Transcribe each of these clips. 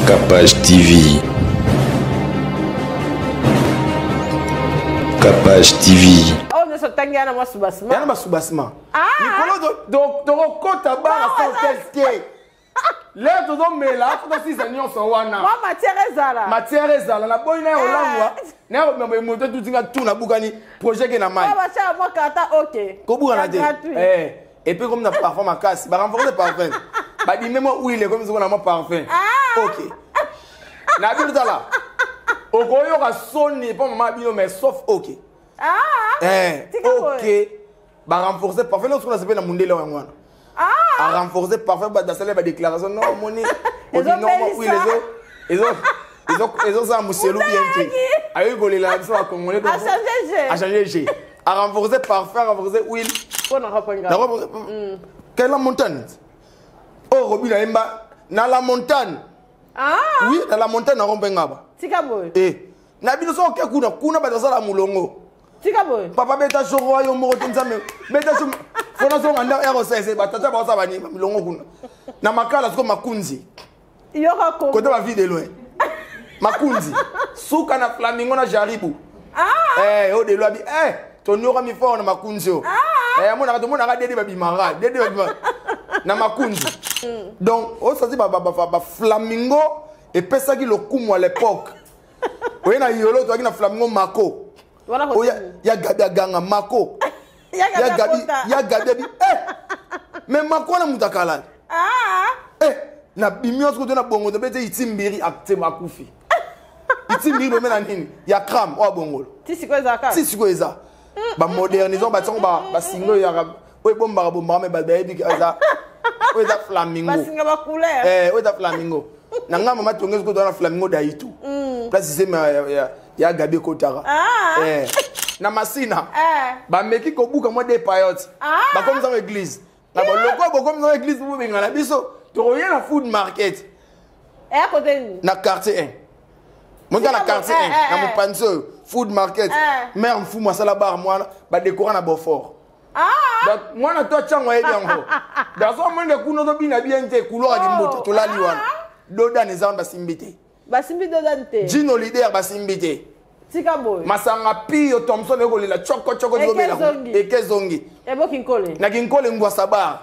Capage TV. Capage TV. Oh, nous sommes tangés à ma soubassement. Il y a un soubassement. Nicolas, kota bara sans tester. Là, tout le monde est là, tout le monde est là. Moi, matière est là. Matière est là. La bonne est là. N'a pas monté tout le tout na bougani projet qui na mai. Ah, matière moi kata OK. Kobu na dit. Et puis comme na parfum ma casse, ba renforcer parfum. Ba dit même où il est comme ça on a mon parfum. OK. Na bi là. Okoyo ka sonner pas maman bino mais sauf OK. OK. Ba renforcer parfum non ce qu'on s'appelle na mundele wa ngwana. À renforcer parfait dans la déclaration non moni on dit non oui les autres ça Mousselou bien fait avec golé là ça va congolais à changer G à renforcer parfait à renforcer huile quelle la montagne oh Robi na emba na la montagne oui dans la montagne na rompengaba tika boy na bino so ke kuna ba za la mulongo tika boy papa beta choro yo mo ko nzame beta fona so nganda ero sese batata ba sa bani milongo kuna na makala siko makunzi yo ka ko côté ba vie de loin makunzi suka na flamingo na jaribu o de lo abi tonyo mi fort na makunzi o mona ka mona ka dede ba bimara na makunzi donc o sa di ba flamingo et pesa ki lokumu à l'époque o na yolo to na flamingo mako o ya gabi aganga mako ya gabi mais mako na mutakala na bimios ko na bongo de bete itimbiri acte makufi itimbiri be mena nini ya kram o bongolo tisiko eza ba modernisation ba tsongo ba singo ya o bomba me ba baby eza o eza flamingo ba singa ba couleur o eza flamingo na ngama matongezo ko na flamingo da yitu place c'est ya gabi kotara na masina ba meki ko buka mo de payote ba comme ça église na ba loko comme ça église vous benga na biso to rien na food market côté na quartier 1 mon dans la quartier 1 na mo panso food market mère mfu moi ça la bar moi ba décorer na Beaufort donc moi na to chango e yango dans son monde kuno to bina bien te couleur di moto to la liwana doda ne zamba simbité doda nte Gino leader ba simbité tika boy masanga pio Thompson ekolila choko do bela ekezongi ebo kinkole na kinkole ngwa sabar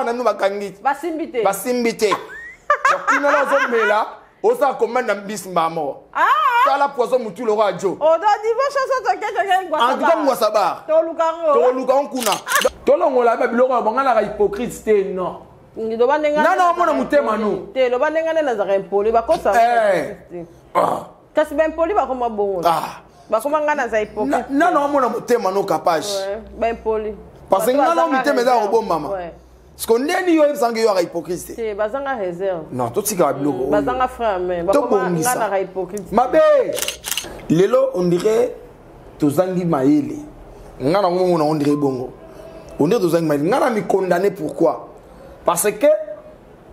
na no bakangiti basimbite okina la zomela osa komanda mbisi mbamo kala poison mutu lo radio o do divorce so to keke ngwa sabar to lukango kuna to longola ba biloko bangana ka hypocrite te non ngido bandenga na mona mutema no te lo bandenga na za impoli ba kosa kasi ben poli ba koma bongo ba koma ngana za hypocrite na mona mutema no capage ben poli parce que ngana mutema za robom mama parce que ndeni yo ebsanga yo hypocrite te bazanga réserve non to tika biloko bazanga frère mais ba koma ngana hypocrite mabe lelo on dirait tozangi maele ngana ngona on dirait bongo on dirait tozangi maele ngana mi condamné pourquoi parce que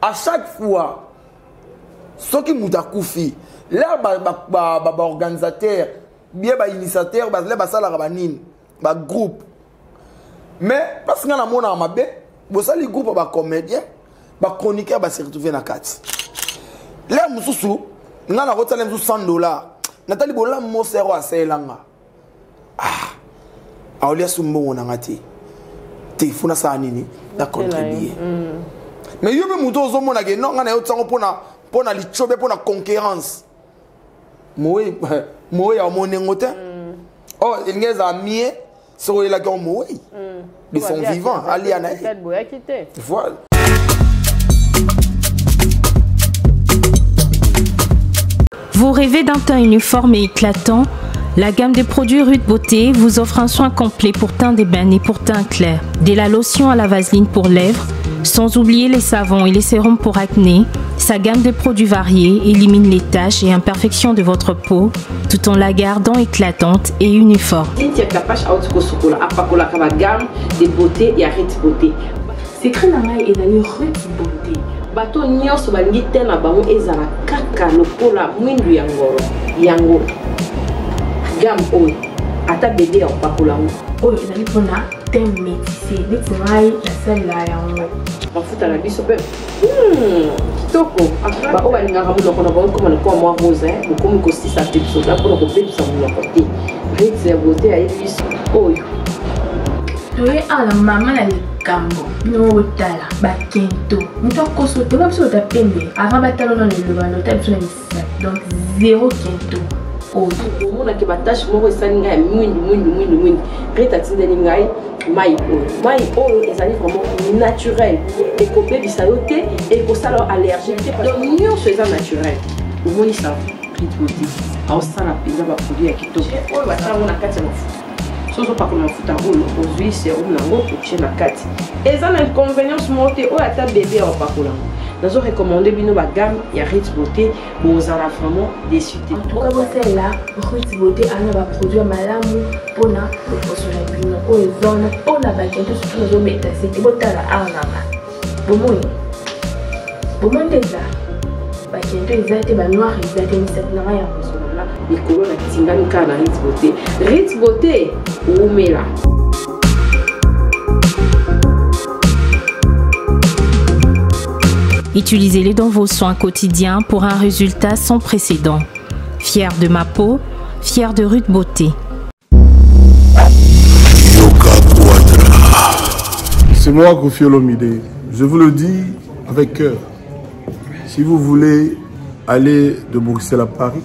à chaque fois ce qui mutakufi là ba organisateur bien ba initiateur ba là ba sala ba nini ba groupe mais parce que na mona mabe bo sali groupe ba comédien ba chroniqueur ba se retrouver na kati là mususu ngana ko tsala mususu $100 natali bola mo sero a selanga aulia sumbo na ngati te funa sa nini da contribuer mais yo be muto zo mona ke no ngana yo tsango pona lichobe pona concurrence moye ya monengo te oh ingeza mie so il a comme moye ils sont vivants ali ana voilà. Vous rêvez d'un teint uniforme et éclatant? La gamme des produits Rude Beauté vous offre un soin complet pour teint d'ébène et pour teint clair. De la lotion à la vaseline pour lèvres, sans oublier les savons et les sérums pour acné. Sa gamme de produits variés élimine les taches et imperfections de votre peau tout en la gardant éclatante et uniforme. Cynthia Capage apakola kaba gamme de beauté et Rude Beauté. Secret nangai ezali Rude Beauté. Bato nyonso balingi te na bango ezala kaka lokola mwindu ya ngoro yango. Gamme oyo ata bébé apakola oyo ezali pona thème métissé neti ngai nasalela yango mafuta na biso mpe kitoko ba o balingaka monoko na bango koma kwa mwa rose bokomi kosisa te biso da mpona kobebisa monoko te ritse ya beauté ayebi biso oyo toye ala mama na likambo notala bakento moto akoso te ba biso ota pembe avant batalo na lelobano ta biso na misala donc zéro kento oyo omonaki batashe moko esali ngai ya mwindu rita atindeli ngai mai oyo ezali vraiment naturel ekobebisa yo te ekosala allergie te donc nyonso eza naturel omonisa rite beauté aosala mpenza baproduit ya kitoko oyo basalango na kati ya mafuta sozo pakola mafuta oyo ozwi serum nango otie na kati eza na inconvénience moko te oyo ata bebe ya bapakolango nazo recommandé bino ba gamme ya Rite Beauté bozala vraiment déçu te. En tout cas bosela Rite Beauté ana ba produit malamu pona koposo na bino oyo zona pona bakento surtout nazo meta sete botala ana bomoi déjà bakento ezate ba noir ezate misatu na ya musona likolo na tingani kana Rite Beauté. Rite Beauté umela. Utilisez-les dans vos soins quotidiens pour un résultat sans précédent. Fier de ma peau, fier de Rite Beauté. C'est moi, Kofi Olomide. Je vous le dis avec cœur. Si vous voulez aller de Bruxelles à Paris,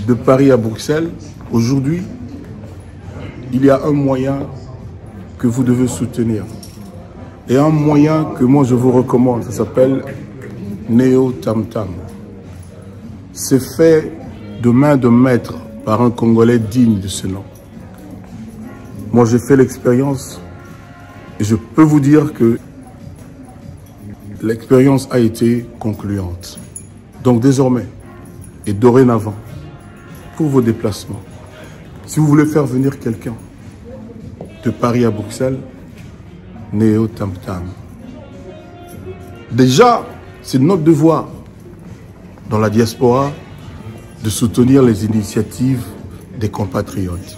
de Paris à Bruxelles, aujourd'hui, il y a un moyen que vous devez soutenir. Et un moyen que moi je vous recommande, ça s'appelle Neo Tam Tam. C'est fait de main de maître par un Congolais digne de ce nom. Moi j'ai fait l'expérience et je peux vous dire que l'expérience a été concluante. Donc désormais et dorénavant, pour vos déplacements, si vous voulez faire venir quelqu'un de Paris à Bruxelles, Neo Tam Tam. Déjà, c'est notre devoir dans la diaspora de soutenir les initiatives des compatriotes.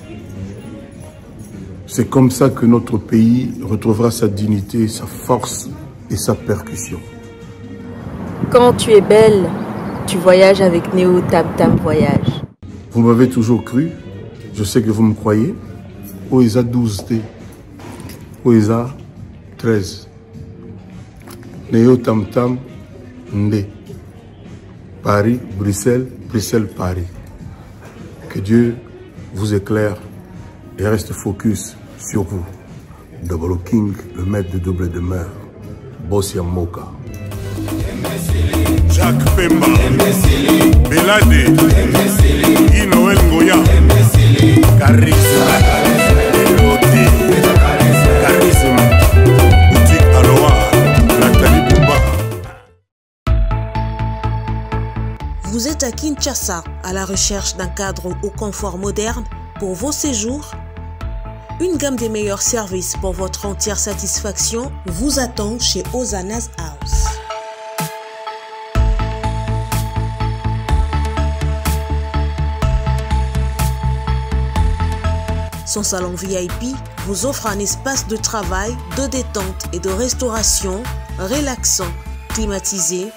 C'est comme ça que notre pays retrouvera sa dignité, sa force et sa percussion. Quand tu es belle, tu voyages avec Neo Tam Tam Voyage. Vous m'avez toujours cru, je sais que vous me croyez. Oeza 12T, Oeza 13. Neo Tam Tam Ndé. Paris, Bruxelles, Bruxelles, Paris. Que Dieu vous éclaire et reste focus sur vous. Double King, le maître de double demeure. Bossia Moka. Jacques Pemba, Belade, Inoël Ngoya, Charisme, Elodie, Charisme, Boutique Aloha, Nathalie Bouba. Vous êtes à Kinshasa à la recherche d'un cadre au confort moderne pour vos séjours? Une gamme des meilleurs services pour votre entière satisfaction vous attend chez Ozana's House. Son salon VIP vous offre un espace de travail, de détente et de restauration relaxant, climatisé.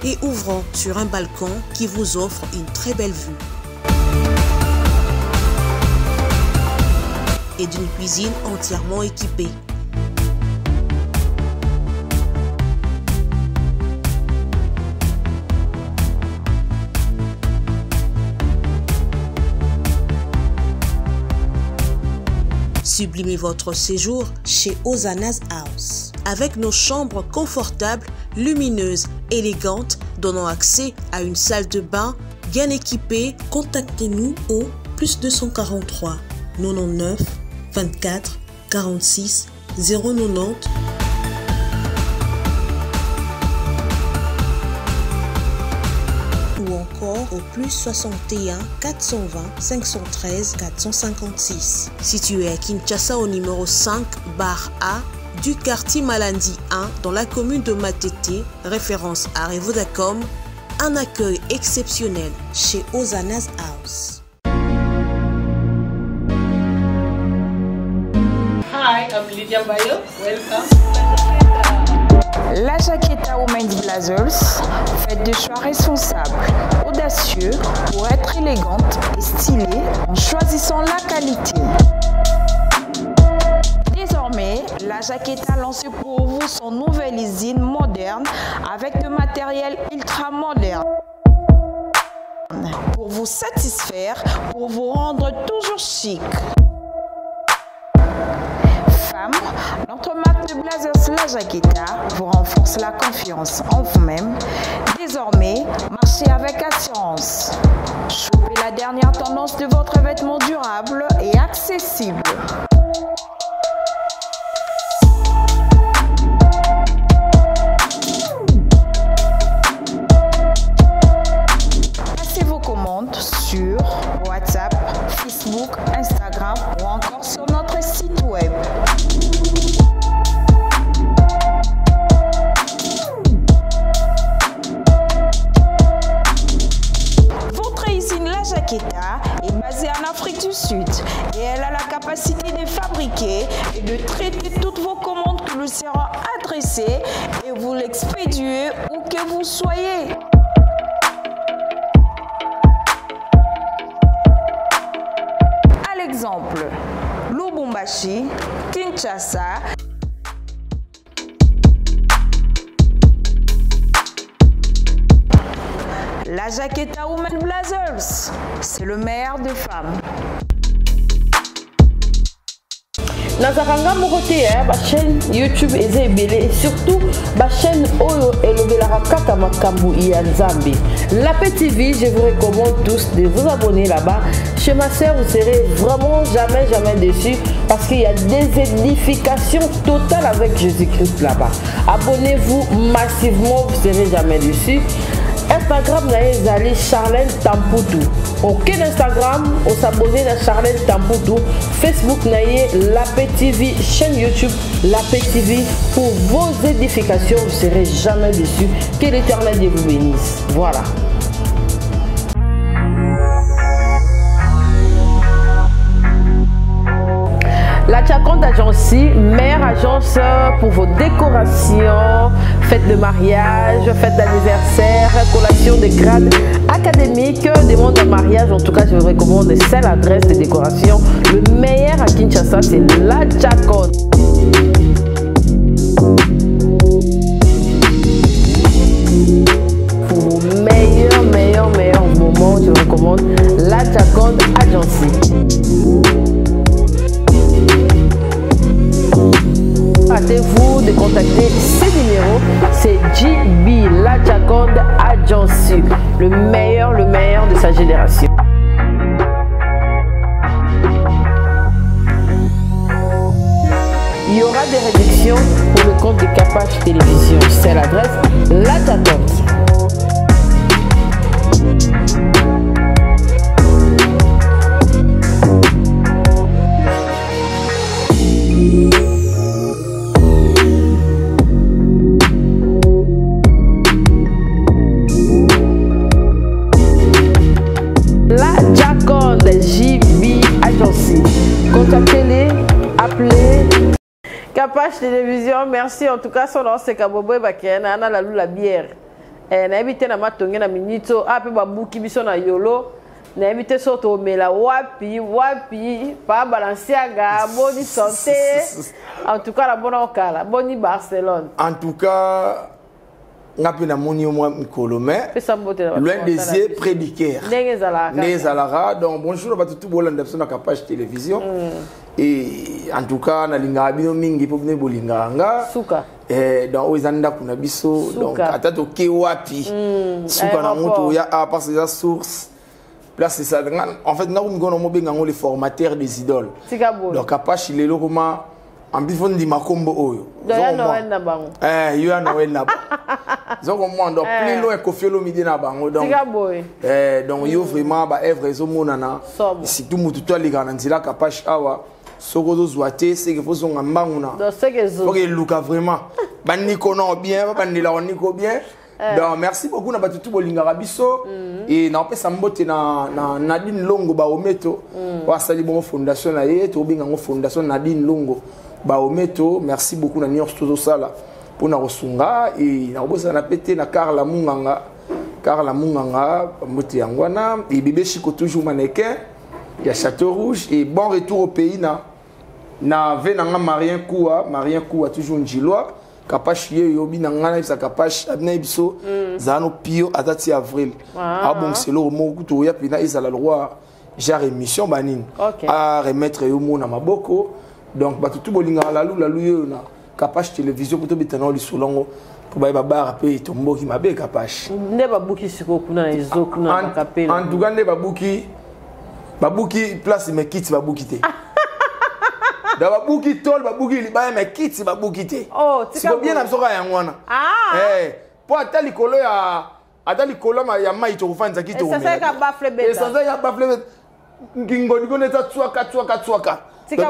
Et ouvrant sur un balcon qui vous offre une très belle vue. Et d'une cuisine entièrement équipée. Sublimez votre séjour chez Ozana's House. Avec nos chambres confortables, lumineuses, élégantes, donnant accès à une salle de bain bien équipée, contactez-nous au +243 99 24 46 090 ou encore au plus 61 420 513 456. Situé à Kinshasa au numéro 5 bar A du quartier Malandi 1 dans la commune de Matete, référence à Revodacom, un accueil exceptionnel chez Ozanas House. Hi, I'm Lydia Bayo. Welcome. La Jaqueta Women's Blazers fait des choix responsables, audacieux pour être élégante et stylée en choisissant la qualité. Désormais, la Jaqueta lance pour vous son nouvelle usine moderne avec de matériel ultra moderne. Pour vous satisfaire, pour vous rendre toujours chic. Femme, notre marque de blazers La Jaqueta vous renforce la confiance en vous-même. Désormais, marchez avec assurance. Chopez la dernière tendance de votre vêtement durable et accessible. Passez vos commandes sur WhatsApp, Facebook, Instagram ou encore sur notre site web. Votre usine La Jaqueta est basée en Afrique du Sud et elle a la capacité de fabriquer et de traiter toutes vos commandes que nous seront adressées et vous l'expédiez où que vous soyez. À l'exemple, Lubumbashi, Kinshasa, La Jaqueta Women Blazers, c'est le meilleur des femmes. Nazaranga Mokote, ma chaîne YouTube est ébélée et surtout ma chaîne Oyo Elobela Kaka Makambu Ianzambi. La TV, je vous recommande tous de vous abonner là-bas. Chez ma sœur, vous serez vraiment jamais déçus parce qu'il y a des édifications totales avec Jésus-Christ là-bas. Abonnez-vous massivement, vous serez jamais déçus. Instagram nae zali Charlène Tamputu. Ok Instagram, on s'abonne à Charlène Tamputu. Facebook nae La TV, chaîne YouTube La TV. Pour vos édifications, vous ne serez jamais déçus. Que l'Éternel Dieu vous bénisse. Voilà. La Jaconde Agency, meilleure agence pour vos décorations, fêtes de mariage, fêtes d'anniversaire, collation de grades académiques, demande en mariage. En tout cas, je vous recommande cette adresse de décoration. Le meilleur à Kinshasa, c'est La Jaconde. Pour vos meilleurs moments, je vous recommande La Jaconde Agency. Hâtez-vous de contacter ces numéros, c'est JB La Jaconde Agency, le meilleur de sa génération. Il y aura des réductions pour le compte de Capage Télévision. C'est l'adresse La Jaconde. Contactez-les, appelez. Capage Télévision, merci en tout cas. Son nom c'est Kabobo Bakena, Anna la la bière. Na évité na matonge na minito, ape babuki biso na yolo. Na évité soto mela wapi, pas Balenciaga, boni santé. En tout cas la bonne okala, boni Barcelone. En tout cas, ngapina moni au moins Mikolomé. Loin des yeux prédicaire. Nezalara. Donc bonjour à tout le monde de la Capage Télévision. Et en tout cas, na linga bino mingi pour venir bolinganga. Suka. Donc ozanda kuna biso. Donc atato ke wapi. Suka na moto ya a parce que source. Place c'est ça. En fait, na on ngono mobenga les formateurs des idoles. Donc Capage il est là comment En plus, on dit ma combo oyo. Doya Noël na bango. Yo ya Noël na bango. Zoko moi donc plus loin Koffi Olomide na bango donc. Tika boy. Donc yo vraiment ba œuvre ezo monana. Si tout mutu to ali kana nzila kapash awa. Soko zo zwate c'est que faut son mbangu na. Donc c'est que zo. Faut que luka vraiment. Ba niko non bien, ba ndila on niko bien. Donc merci beaucoup na batutu bolingaka biso et na pesa mbote na Nadine Longo ba ometo wa sali bon fondation na ye to binga ngo fondation Nadine Longo ba ometo merci beaucoup na nyors tozo sala pour na rosunga et na bosa na pété na Carla Munganga mbote yangwana et bébé Chico toujours mannequin ya Château Rouge et bon retour au pays na venanga Marien Koua toujours Njilois Kapash yobi na ngana bisa kapash abna biso zano pio atati avril bon c'est le mo kuto ya pina izala le roi genre émission banine à remettre yo mo na maboko donc batutu bolinga lalu yo na kapash télévision kuto bitana li solongo pour ba bar pe tombo ki mabe kapash ne babuki siko kuna na izo kuna bakapela en tout cas ne babuki place me kit babuki te babuki tol babuki libaya mais kiti babuki te siko bien na bisoka ya ngwana po atali kolo ya mai to kufanza kito umela ça ka bafle beta ça ya bafle beta ngingoni koneta tswaka to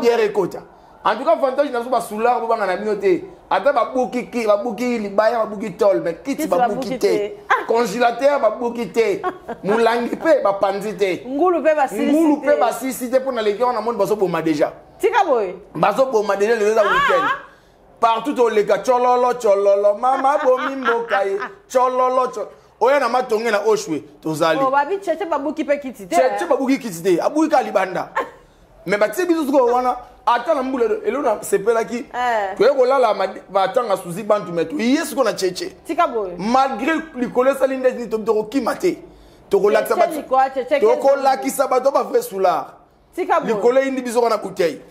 bien rekota en tout cas avantage na so ba soulard bo banga na binote ata babuki libaya babuki tol mais kiti babuki te congélateur babuki te mulangi pe ba panzi te ngulu pe basisi te pour na lekion na monde baso boma déjà tika boy baso boma déjà le week-end partout au leka chololo mama bomi mbokaye chololo oya na matonge na oshwe tozali babi cheche babuki pe kiti te cheche babuki kiti te abuki ka libanda mais batisi biso ko wana ata na mbule elona sepela ki to ko lala batanga suzi bantu meto yesu ko na cheche tika boy malgré likolo salinde ni to kimate to ko lakisa bato to ko lakisa bato ba vrai soulard tika boy likolo indi biso na bouteille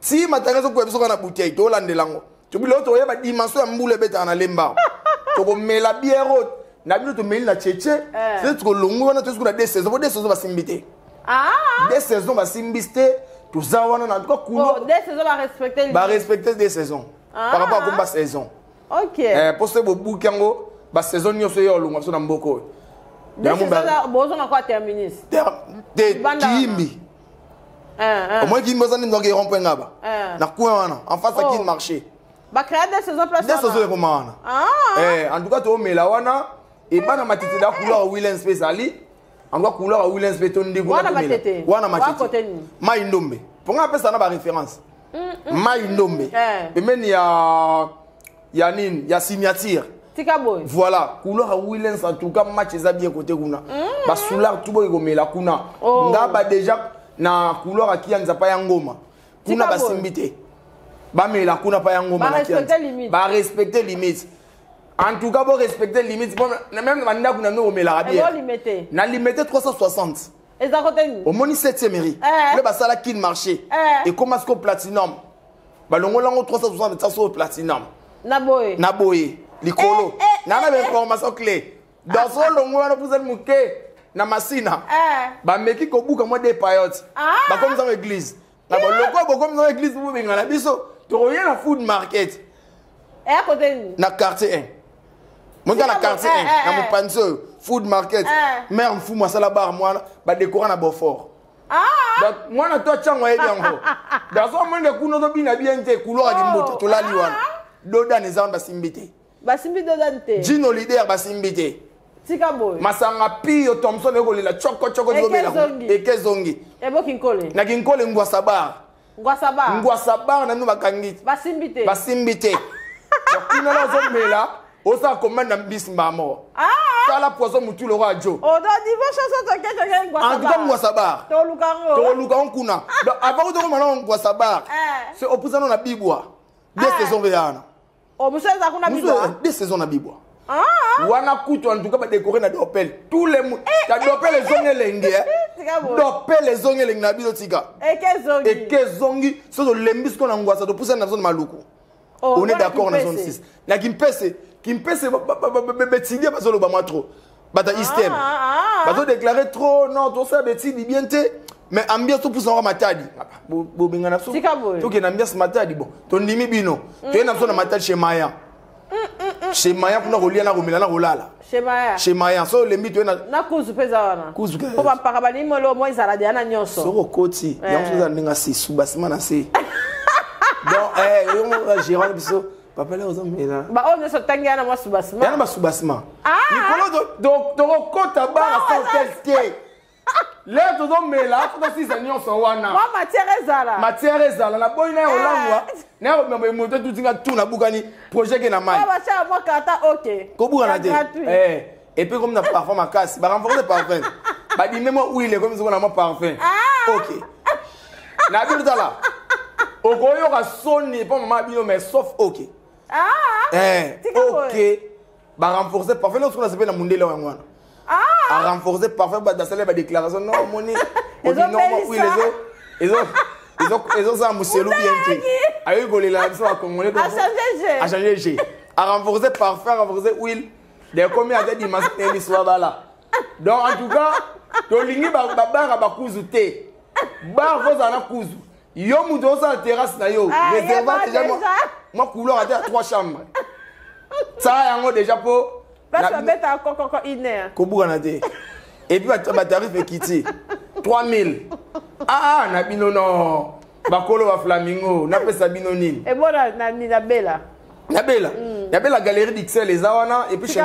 si matanga ko biso na bouteille to landelango to bilo to yeba dimension ya mbule beta na lemba to ko mela bière na bino to meli na cheche c'est to longo na to ko na des saisons ba simbite des saisons ba simbiste tout ça on a en tout cas couleur des saisons va respecter des saisons par rapport à comme saison OK pour ce beau kango ba saison nyoso yo longo so na mboko des saisons bozo na quoi terminer de kimbi au moins kimbi ça n'importe quel rond-point ngaba na quoi en face à qui marché ba créer des saisons place des saisons comment en tout cas to mela wana et bana matete da couleur William Speciali en quoi couleur à Williams béton de wana matete mai ndombe pour nga pesa na ba référence mai ndombe et même ya nini ya signature tika boy voilà couleur à Williams en tout cas match za bien côté kuna ba soulard tout boy komela kuna ngaba déjà na couleur à kianza pa ya ngoma kuna ba simbité ba mela kuna pa ya ngoma na kianza ba respecter limite. En tout cas, pour respecter les limites, même si on a la limite 360. Au moins 7e mairie. Le basala qui marché. Et comment est-ce qu'on platinum? Balongo lango 360 ça sur platinum. Naboye. Likolo. Nana information clé. Dans son longo on vous allez mouké na masina. Ba meki ko buka mo des payotes. Ba comme dans l'église. Na ba loko comme dans l'église vous benga na biso. To rien na food market. Et à côté na quartier 1. Mon gars, la quartier, na mon panzo, food market, mère fou moi ça la barre moi, ba décorer na Beaufort. Donc moi na toi tchang ouais bien go. Dans ce moment de kuno to bina bien te couleur di moto to la liwana. Doda ne zamba simbité. Ba simbité dodante. Gino leader ba simbité. Tika boy. Masanga pio Thompson ko la choko do bela. E kezongi. E bo kinkole. Na kinkole ngwa sabar. Ngwa sabar na no bakangiti. Ba simbité. Ba simbité. Kuna la zo mela. Osa commande na bismba mo. Kala poisson mutu le roi Jo. Oh do niveau chanson to keke ngwa sabar. En tout cas ngwa sabar. To lukango kuna. Donc avant de comment ngwa sabar. C'est opposant na bibwa. Des saisons veana. Oh monsieur za kuna bibwa. Des saisons na bibwa. Wana kuto en tout cas ba décorer na dopel. Tous les ta dopel les zonge lengi. Dopel les zonge lengi na bizotika. Et kezongi so lembis ko na ngwa sa to pousser na zone maluku. On est d'accord na zone 6. Na Kimpese betidia bazo lo ba trop. Bata istem. Bazo déclarer trop non tout ça betidi bien té mais ambiance tout pour ça matadi bobengana so to ke na ambiance matadi bon to ndimi bino to ena so na matadi chez Maya kuna kolia na komela na kolala chez Maya so lembi to ena na kuzu peza wana kuzu ke ko ba mpaka bani molo mo izala de ana nyonso so koti yango so ndinga si subasima na se donc yo gérant biso papa là ozomela ba on so tangia na mo subasima yana ba subasima nikolo to kota ba na so teste là tout le monde là tout aussi seigneur son wana moi matière ezala na boy na olangwa na me monter tout dinga tout na bukani projet ke na mai ba cha moi kata OK ko buka na te et puis comme na parfum ma casse ba renforcer parfum ba di même huile comme ça na ma parfum OK na bi là o ko yo ka soni pas maman bino mais sauf OK OK ba renforcer parfum no so na sepe na mundele wana à renforcer parfait dans la déclaration non moni on dit non oui les autres ça monsieur bien ayo golé la so a congolais a changer G à renforcer parfait renforcer huile des combien a dit mas l'histoire là donc en tout cas to lingi ba kuzu te ba voza na kuzu yo muto sa terrasse na yo réservoir déjà moi couleur à 3 chambres ça yango déjà pour parce que bête encore iner kobuka na te et puis ba tarif est quitté 3000 na bino non bakolo ba flamingo na pesa bino nini et bona na bela galerie d'Ixelles les awana et puis chez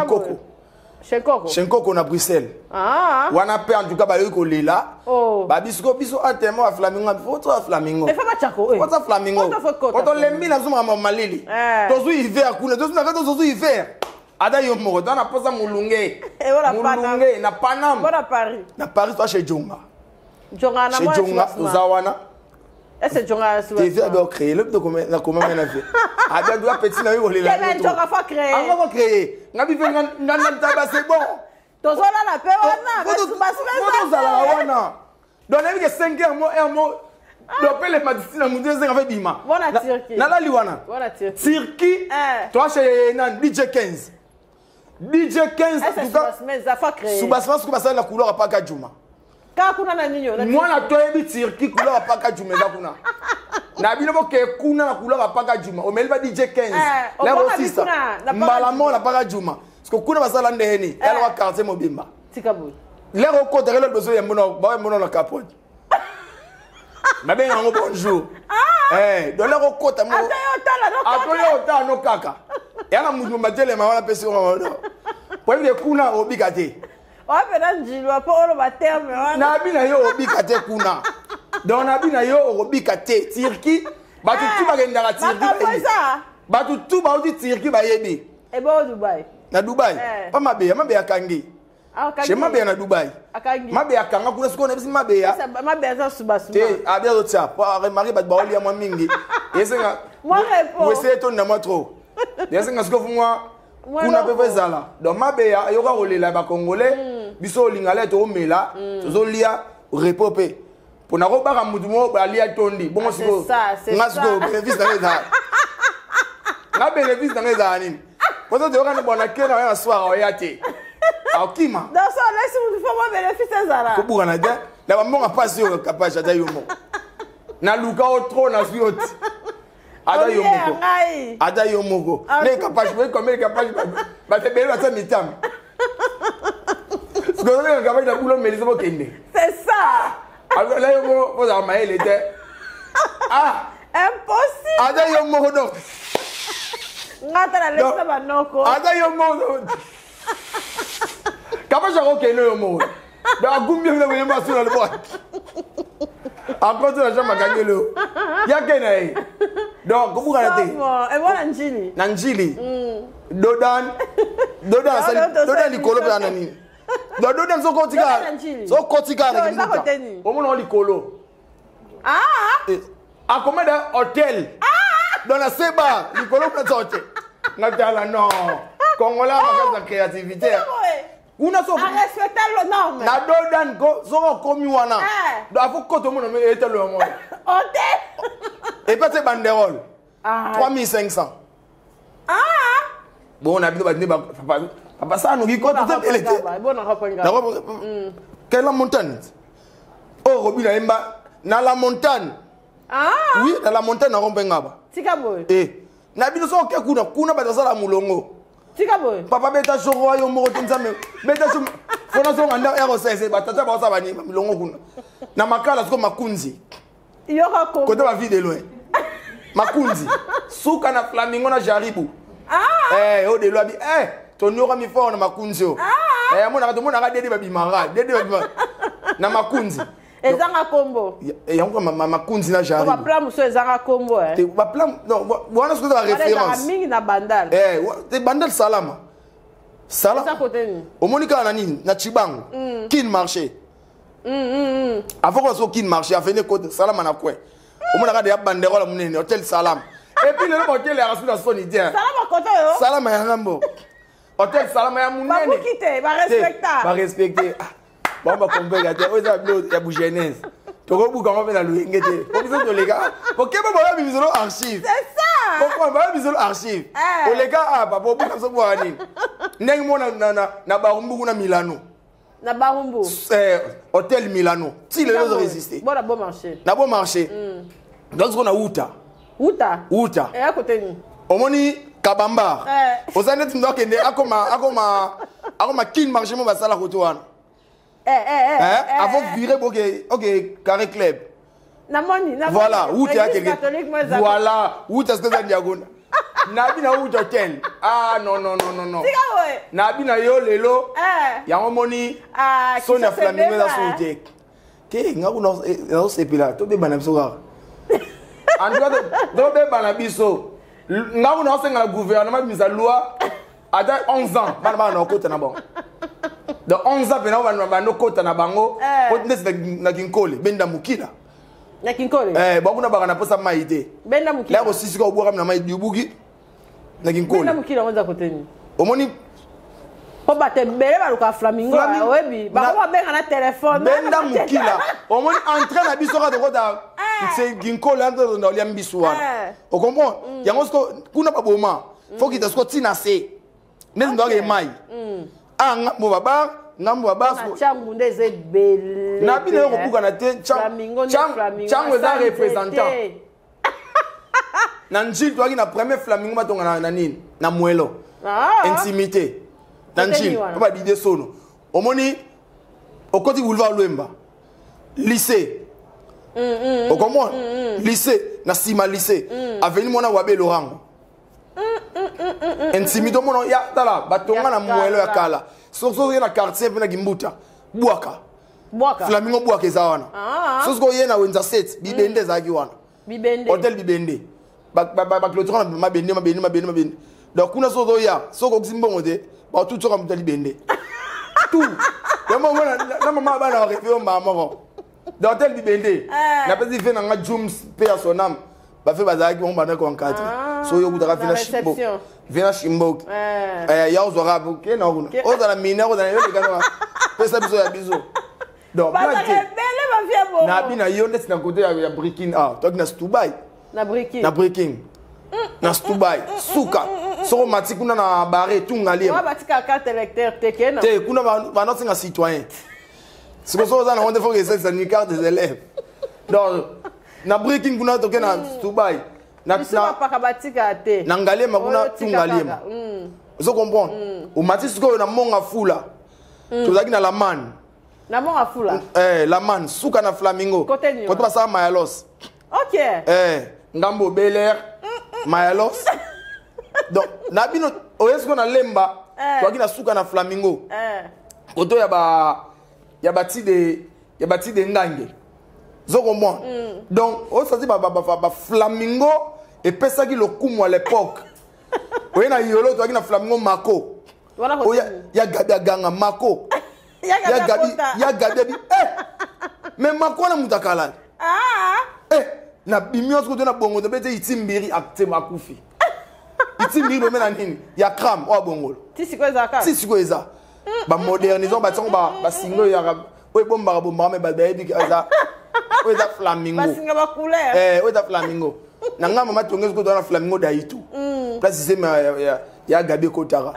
Nkoko na Bruxelles wana pe en tout cas ba yo ko lela ba biso atemo a flamingo photo a flamingo et fa ba chako photo a flamingo photo lembi na zuma malili tozu hiver kuna tozu na tozu hiver ada yo moko dans la posa mulunge na Panam na Paris toi chez Jonga na chez Jonga Zawana est-ce Jonga tu veux créer le de comment na fait ada doit petit na yo le la mais Jonga faut créer on va créer ngabi venga ngana taba c'est bon tozo la pe wana mais ça wana donc avec 5 heures un mot donc les médecins nous disent en fait bima bona Turquie na la liwana bona Turquie toi chez DJ 15 DJ 15 en tout cas Subasma ce que ça la couleur pas ka juma ka kuna na ninyo moi na toi ebi Turquie couleur pas ka juma kuna na bino bo ke kuna na couleur pas ka juma o melba DJ 15 là aussi ça malamo la pas ka juma parce que kuna basala ndeni elle va quartier mobimba tikabu là au côté le besoin ya mono na capote ma ben ngo bonjour donc là au côté mo atoyo ta no kaka yana mutu matele ma wana pesi wana po ile kuna obikate opena njilwa po olo baterme wana na bina yo obikate kuna donc na bina yo obikate Turquie batu tu bagenda ka Turquie batu tu ba odi Turquie ba yebi e bo Dubai na Dubai pa mabe akangi chez mabe na Dubai mabe akanga kuna siko na bisi mabe za subasuma te abia zo tia po mari ba oli ya mingi yesenga moi repo wese to na matro yesenga siko fumwa kuna pepe zala donc mabe yoka olela ba congolais biso lingala to mela tozo lia repope pona ko baka mutu mo ba lia tondi bongo siko ngasiko bénéfice na ngeza na bénéfice na ngeza nini pozo de yoka bona kena ya soir oyate akima dans ça laisse vous faut moi bénéfice zala ko buka na de la maman pas sur capable ata yomo na luka o trop na suite ada yomoko ne capable we comme capable ba te bela ça mitam ce que on est capable de boulot mais les mo kende c'est ça alors là yomo faut avoir maïle était impossible ada yomoko donc ngata la laisse ba noko ada yomoko capable je crois que no yomoko ba gumbi na we ma sur le bois encore tu la jambe gagner le ya kenae donc ko buka na te e bona njili na njili dodan likolo pe nani dodan so kotika na kimuta o mona likolo a combien de hôtel dans la seba likolo pe sorte na tala non congolais ma créativité una so respecter le norme na dodan ko so ko mi wana do afu ko to mo no me etelo mo et pas ces banderoles 3500 bon on a bien battu papa ça nous qui compte elle était quelle montagne Robi na Emba, dans la montagne. Ah. Oui, dans la montagne, na rompe ngaba. Tika boy. Eh. Na bino so ke kuna ba za la mulongo. Tika boy. Papa beta choro yo mo to nzame. Beta so fona so nganda ero sese batata ba sa bani mulongo kuna. Na makala so makunzi. Yo rako. Kote ba vie de loin. Makunzi. Suka na flamingo na jaribu. Ah. O de lo abi ton yora mi fort na makunzi o. Ah. Mo na to mo na dede ba bimara. Dede ba bimara. Na makunzi. Ezanga kombo. Yango makunzi na jaribu. Ba plan muso ezanga kombo Te ba plan non, wana ce que la référence. Mingi na bandal. Te bandal salama. Salama. Ça côté ni. Au Monica na nini na Chibango. Kin marché. Avant qu'on soit kin marché, a fini côté salama na quoi. Au Monica de banderola munene hôtel Salam. Et puis le hôtel est rassuré dans son idée. Salama côté yo. Salama ya ngambo. Hôtel Salama ya munene. Ba pour quitter, ba respecter. Ba respecter. Bon, bah, comme il y a Bougenès. Tu vois, comment on fait la louingette. Pour les gars, pour quel moment on a mis archive? C'est ça! Pourquoi on a mis archive? Pour les gars, ah, papa, pour ça, pour aller. N'est-ce pas, na Barumbu, na Milano. Na Barumbu? Hôtel Milano. Si les autres résistaient. Bon, na bon marché. Na bon marché. Donc, on a Outa. Outa? Outa. Et à côté nous? On a Kabamba. Vous avez dit que Akoma Kin marché, mon vasal à Rotoana. Avant de virer, ok, carré club. Voilà, où tu as quelqu'un. Voilà, où tu as ce que tu as dit. Nabi na où hôtel. Ah non. Nabi na yo lelo. Ya moni. Sonia Flamingo na sauté. Ke ngaku no sepila. To be bana biso ga. Andwa do be bana biso. Ngaku na senga gouvernement mise à loi. Ada 11 ans, bana na kota na bon. De 11 ans, on va nous côté na bango. On est na Kinkole, benda mukila. Na Kinkole. Beaucoup na bagana posa maïté. Benda mukila. Là aussi si ko boira na maïté du bugi. Na Kinkole. Benda mukila on za côté ni. Omoni po bate bele ba luka flamingo webi. Ba ko benga na téléphone. Benda mukila. Omoni entrer na biso ka de kota. C'est Kinkole entre dans liambiso wana. On comprend? Yango sko kuna ba boma. Faut qu'il te soit tinasé. N'est-ce pas que mai. Ah, ngambo baba changu ndeze bele na bile ko buka na te changu za représentant na njil to na premier flamingo batonga na nini na mwelo intimité na njil ko ba dide sono omoni okoti boulevard Lwemba lycée o comment lycée na sima lycée avenue mona wabe Lorango intimité mona ya tala batonga na mwelo ya kala. Soso yena quartier pena Gimbuta Bwaka Flamingo Bwaka ezawana soso yena wenza set bibende zaki wana bibende hotel bibende ba clôture na mabende donc kuna soso ya soko ximbongo te ba tout soka mutali bende tout yama mona na mama bana refeo mama dans hotel bibende na pesi fait na jums personnam ba fait bazaki on bana ko en 4 so yo kutaka fina shimbo vina shimbo ya uzora buke na kuna oza na mina oza na yo lekana pesa biso ya biso donc na bina yo ndesi na côté ya breaking toi na Stubai na breaking na Stubai suka so mati kuna na bare tungali wa batika carte électeur tekena te kuna ba not singa citoyen siko so oza na honte faut que c'est une carte des élèves donc na breaking kuna tokena Stubai na pakabatika te na ngalema kuna tungalema vous comprenez au matisi ko na monga fula tozaki na laman na monga fula laman suka na flamingo côté basa mayalos OK ngambo Bel-Air mayalos donc na bino oyesko na lemba tozaki na suka na flamingo côté ya bati de ngange vous comprenez donc on s'est dit ba flamingo et pesaki le kumu à l'époque oye na yolo to na flamingo mako oya ya gabi ganga mako ya gabi mais mako na mutakala na bimios ko na bongo de bete itimbiri akte makufi itimbiri be na nini ya kram o bongolo tisiko eza ba modernisation ba tsongo ba singo ya oye bomba me ba baby eza oye da flamingo basinga ba couleur oye da flamingo na ngamba matongezo ko na flamingo daito place c'est ya gabi kotara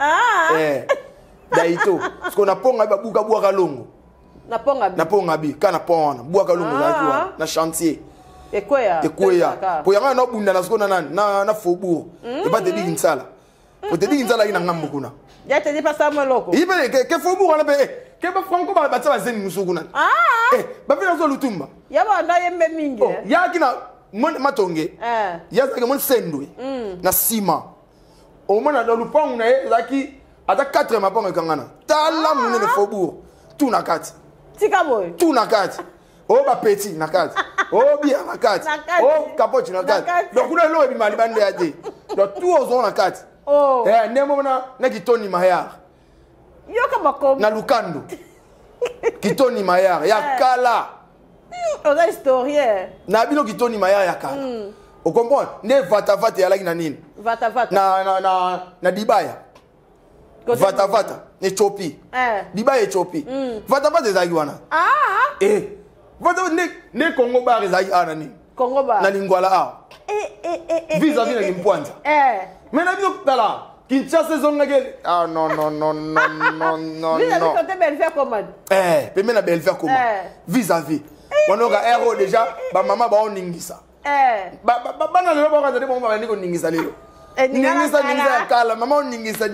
daito parce qu'on a ponga ba buka bwa kalongo Na Pongabi. Na Pongabi, kana pona. Bwaka lungu za na chantier. Ekoya. Pour yanga na bunda na skona na faubourg. Et pas te dire insala. Pour te dire insala ina ngambo kuna. Ya te dit pas ça mon loko. Ibe ke faubourg na be. Ke ba franco ba batsa zeni musukuna. Ba vina zo lutumba. Ya ba na yembe mingi. Ya kina mon matonge. Ya zaki mon sendwe. Na ciment. Au moins dans le pont na zaki ata 4 maponga kangana. Tala mune ne faubourg. Tout na kati. Tika boy. Tout na kati. Oh ba petit na kati. Oh bien na kati. Oh capote na kati. Donc kuna lo ebimali bande ya te. Donc tout aux na kati. Oh. Nemo na kitoni mayar. Yoka bakom. Na lukando. Kitoni mayar ya kala. Oza historien. Na bino kitoni mayar ya kala. O comprend? Ne vata ya laki na nini? Vata. Na dibaya. Vata. Ne chopi. Dibaya chopi. Vata ezaki wana. Vata ne Congo bar ezaki ana nini? Congo bar. Na lingwala a. Vis-à-vis na limpwanza. Mais na bino tala. Kinshasa zonga gele. Ah non. Vis-à-vis côté Belfer comment? Peme na Belfer comment? Vis-à-vis. Wanoka héros déjà, ba mama ba oningisa. Bana lelo ba kazade ba ndiko ningisa lelo. Ningisa kala, mama oningisa.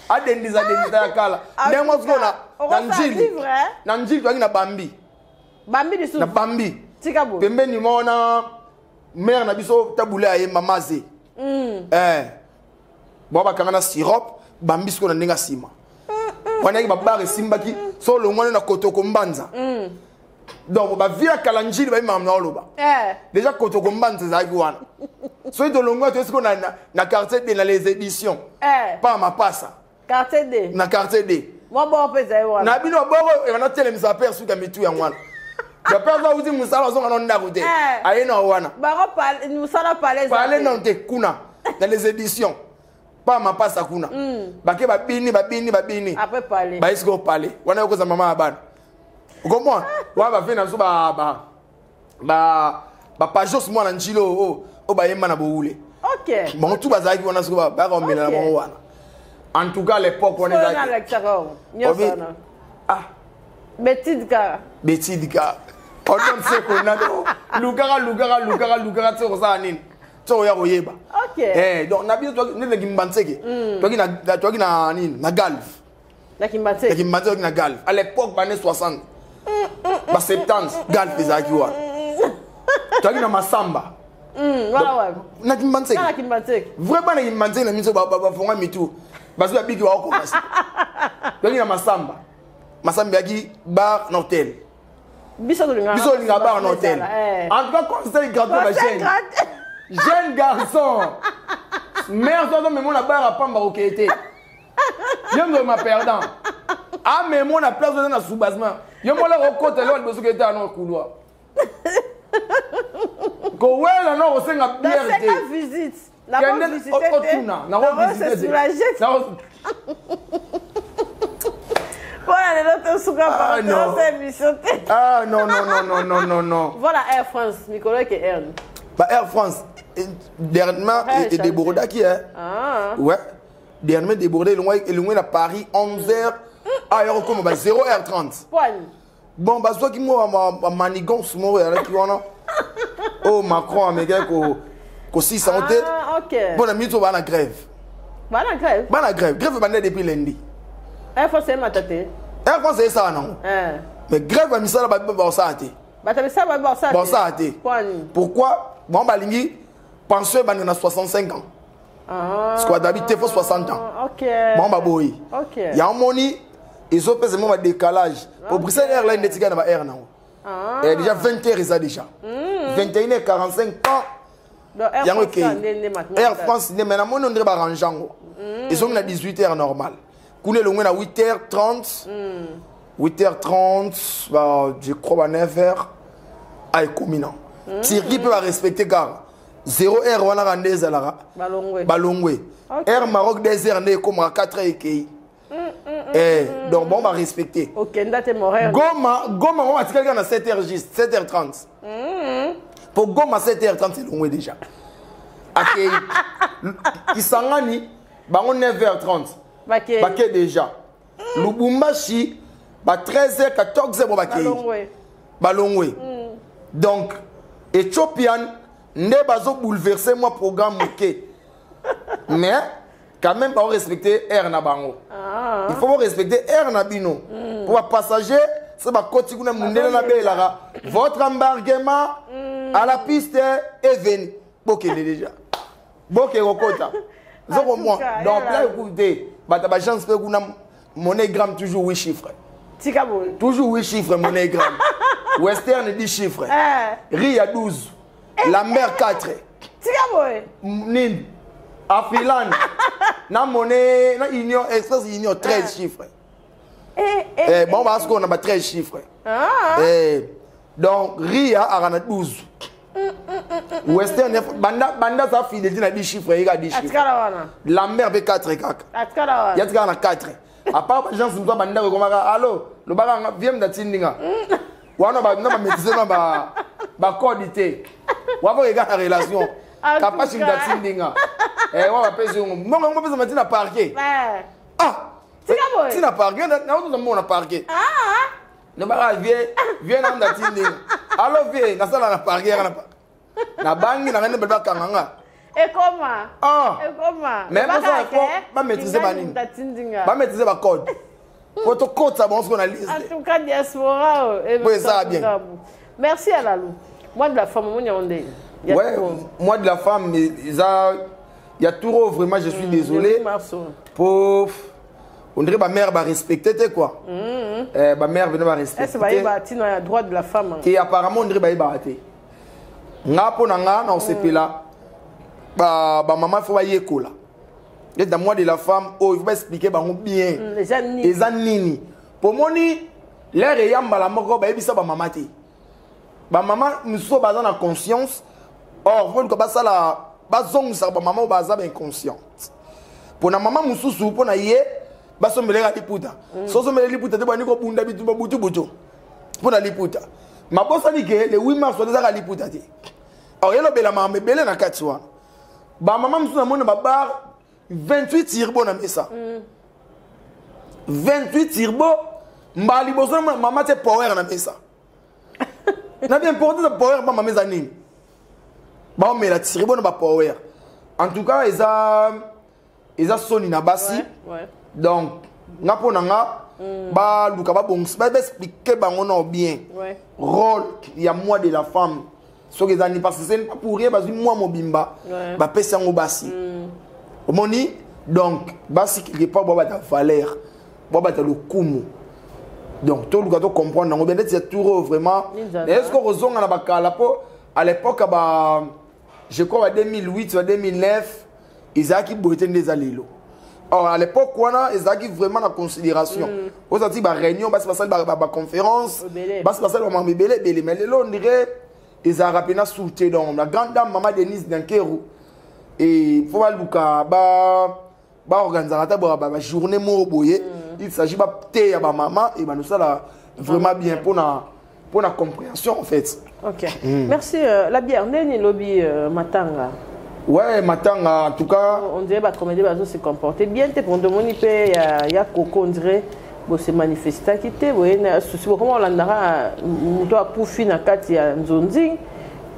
Adendisa ya kala. Ndemo skona na njili. Na njili twangi na Bambi. Bambi disu. Na Bambi. Tikabo. Pembe ni mona mère na biso tabule aye mamaze. Baba kangana sirop, Bambi skona ndinga sima. Wana ki babare simbaki so longwana na kotoko mbanza. Donc ba via kalanjili ba imam na oloba. Déjà kotoko mbanza za wana. So ito longwa to skona na quartier D na les éditions. Pas ma passa. Quartier D. Na quartier D. Moi bon pesa wana. Na bino boro e na tele misa persu ka mitu ya mwana. Ya perso uzi musala zonga no ndakute. Aye na wana. Baro parle musala parler. Parler non te kuna dans les éditions. Pas ma passe à kuna. Bake babini. Après parler. Ba isko parler. Wana yoko za mama abana. Vous comprenez? Wa ba fena so ba pajos mwana njilo o ba yemba na boule. OK. Bon tout bazaki wana so ba ko mela na wana. En tout cas l'époque on est là. Betidka. On donne ce qu'on a. Lugara to za nini. To ya koyeba. OK. Donc na bien toi ne kimbantseke. Toi na nini na galf. Na kimbantseke na galf. À l'époque années 60. Ba 70 galf ezaki wa. Toi na masamba. Voilà. Na kimbantseke. Na kimbantseke. Vraiment na kimbantseke na miso ba fonga mitu. Bazo ya bigi wa ko kasi. Toi na masamba. Masamba yaki bar na hôtel. Biso linga bar na hôtel. En tout cas conseil gratuit ma chaîne. Jeune garçon. Mère toi mais mon la barre à pamba au été. Je ma perdant. Ah mais mon la place dans sous-basement. Je mon la côté là besoin que dans le couloir. Ko wela no osenga bière. C'est visite. La visite. C'est soulagé. Ah non. Voilà Air France, Nicolas qui est Air. Bah Air France, dernièrement, est débordé qui est. Ouais. Dernièrement débordé, loin à Paris, 11h. Ah, il y a comme 0h30. Bon, bah, soit qui m'a manigance, moi, qui on oh, Macron, Américain, qu'au 600. Ok. Bon, la minute, on va à la grève. Va à la grève? Va à la grève. Grève va depuis lundi. Air France, c'est ma tête. Air France, c'est ça, non? Mais grève va misala ba ba ça até. Ba ta ça ba ça. Ba ça até. Pourquoi? Bon ba lingi pension ba na 65 ans. Parce qu'on d'habiter faut 60 ans. OK. Bon ba boy. OK. Ya moni ils ont pesé mon décalage. Pour Bruxelles Airlines netika na ba air non. Et déjà 20h ça déjà. 21h45 ans. Donc Air France ne mais na moni on dirait ba ranjango. Ils sont à 18h normal. Koune le à 8h30. 8h30, bah, je crois à 9h. Aïe, communant. Thierry peut respecter car 0h, on a rendu Zalara. Balongwe. Air Maroc, des heures, comme à 4h et donc, bon, on va respecter. Ok, date mort. Goma, on va dire à 7h juste, 7h30. Pour Goma, 7h30, c'est long déjà. Ok. Isangani, bah, on 9h30. Baké déjà. Lubumbashi. ba 13h 14h bo bakei balongwe donc Ethiopian ne bazo bouleverser moi programme moké mais quand même pas respecter air na bango il faut respecter air na bino pour passager c'est ba koti kuna mundela na belara votre embarquement à la piste est venu bokele déjà boké rokota zoko moi donc là écoutez bata ba chance pe kuna MoneyGram toujours 8 chiffres toujours 8 chiffres MoneyGram Western 10 chiffres Ria 12 la mer 4 Nin Afilan na monnaie na Union Express Union 13 chiffres bon parce qu'on a 13 chiffres donc Ria a 12 Western banda ça fidélité na 10 chiffres il a 10 chiffres la mer be 4 kaka il y a 4 à part gens nous banda ko allo le banga vient d'atindinga wana ba na maîtriser ba codité wa ba regarder relation capacité d'atindinga wa ba pèse ngo pèse matina parquet tina parquet na on mona parquet le banga vient na d'atindinga allo vie na sala na parquet na bangi na ngene ba kanganga et comment même pas maîtriser ba nini ba maîtriser ba code votre code ça bon ce qu'on a liste en tout cas diaspora oui ça bien merci à Lalou moi de la femme on ouais moi de la femme il y a tout vraiment je suis désolé pour on dirait ma mère va respecter quoi ma mère venait va respecter c'est pas le droit de la femme et apparemment on dirait ba ibaté nga pona nga na osepela ba maman faut ba yekola et dans moi de la femme oh il faut expliquer ba bien les anini pour moni l'air yamba la moko ba ebisa ba maman te ba maman muso ba na conscience or faut que ba sala ba zong sa ba maman ba za ba inconsciente pour na maman mususu pour na ye ba sombelera liputa so sombelera liputa te ba ni ko bunda bitu ba butu butu pour na liputa ma bossa dit que le 8 mars soit déjà liputa te or yelo bela maman bela na katwa ba maman mususu na mona ba bar 28 tirbo na mesa 28 tirbo mbali bozo maman te power na mesa na bien porté de power ba maman zanini ba on met la tirbo na ba power en tout cas eza soni na basi donc nga pona nga ba luka ba bon ba expliquer bango no bien rôle il y a moi de la femme so que zani parce que c'est pas pour rien parce que moi mobimba ba pesa ngo basi omoni donc basi qui pas boba ta valeur boba ta le kumu donc tout le gars comprendre ngo bien c'est tout vraiment est-ce que rozonga na bakala po à l'époque ba je crois en 2008 ou 2009 Isaac Boiten des alilo. Or à l'époque quoi Isaac vraiment en considération aux anti ba réunion ba passer ba conférence ba passer ba maman belé mais le on dirait Isaac rapena souté donc la grande dame maman Denise Dankeru et faut luka ba organisateur ba journée mo boye il s'agit ba té ya ba maman et ba nous ça là vraiment bien pour la compréhension en fait. OK. Merci la bière neni lobby matanga. Ouais, matanga en tout cas on dirait ba comédie bazo se comporter bien te pour demander pe ya Coco on dirait bo se manifester qui te boye na souci comment on landara muto akufi na kati ya nzonzi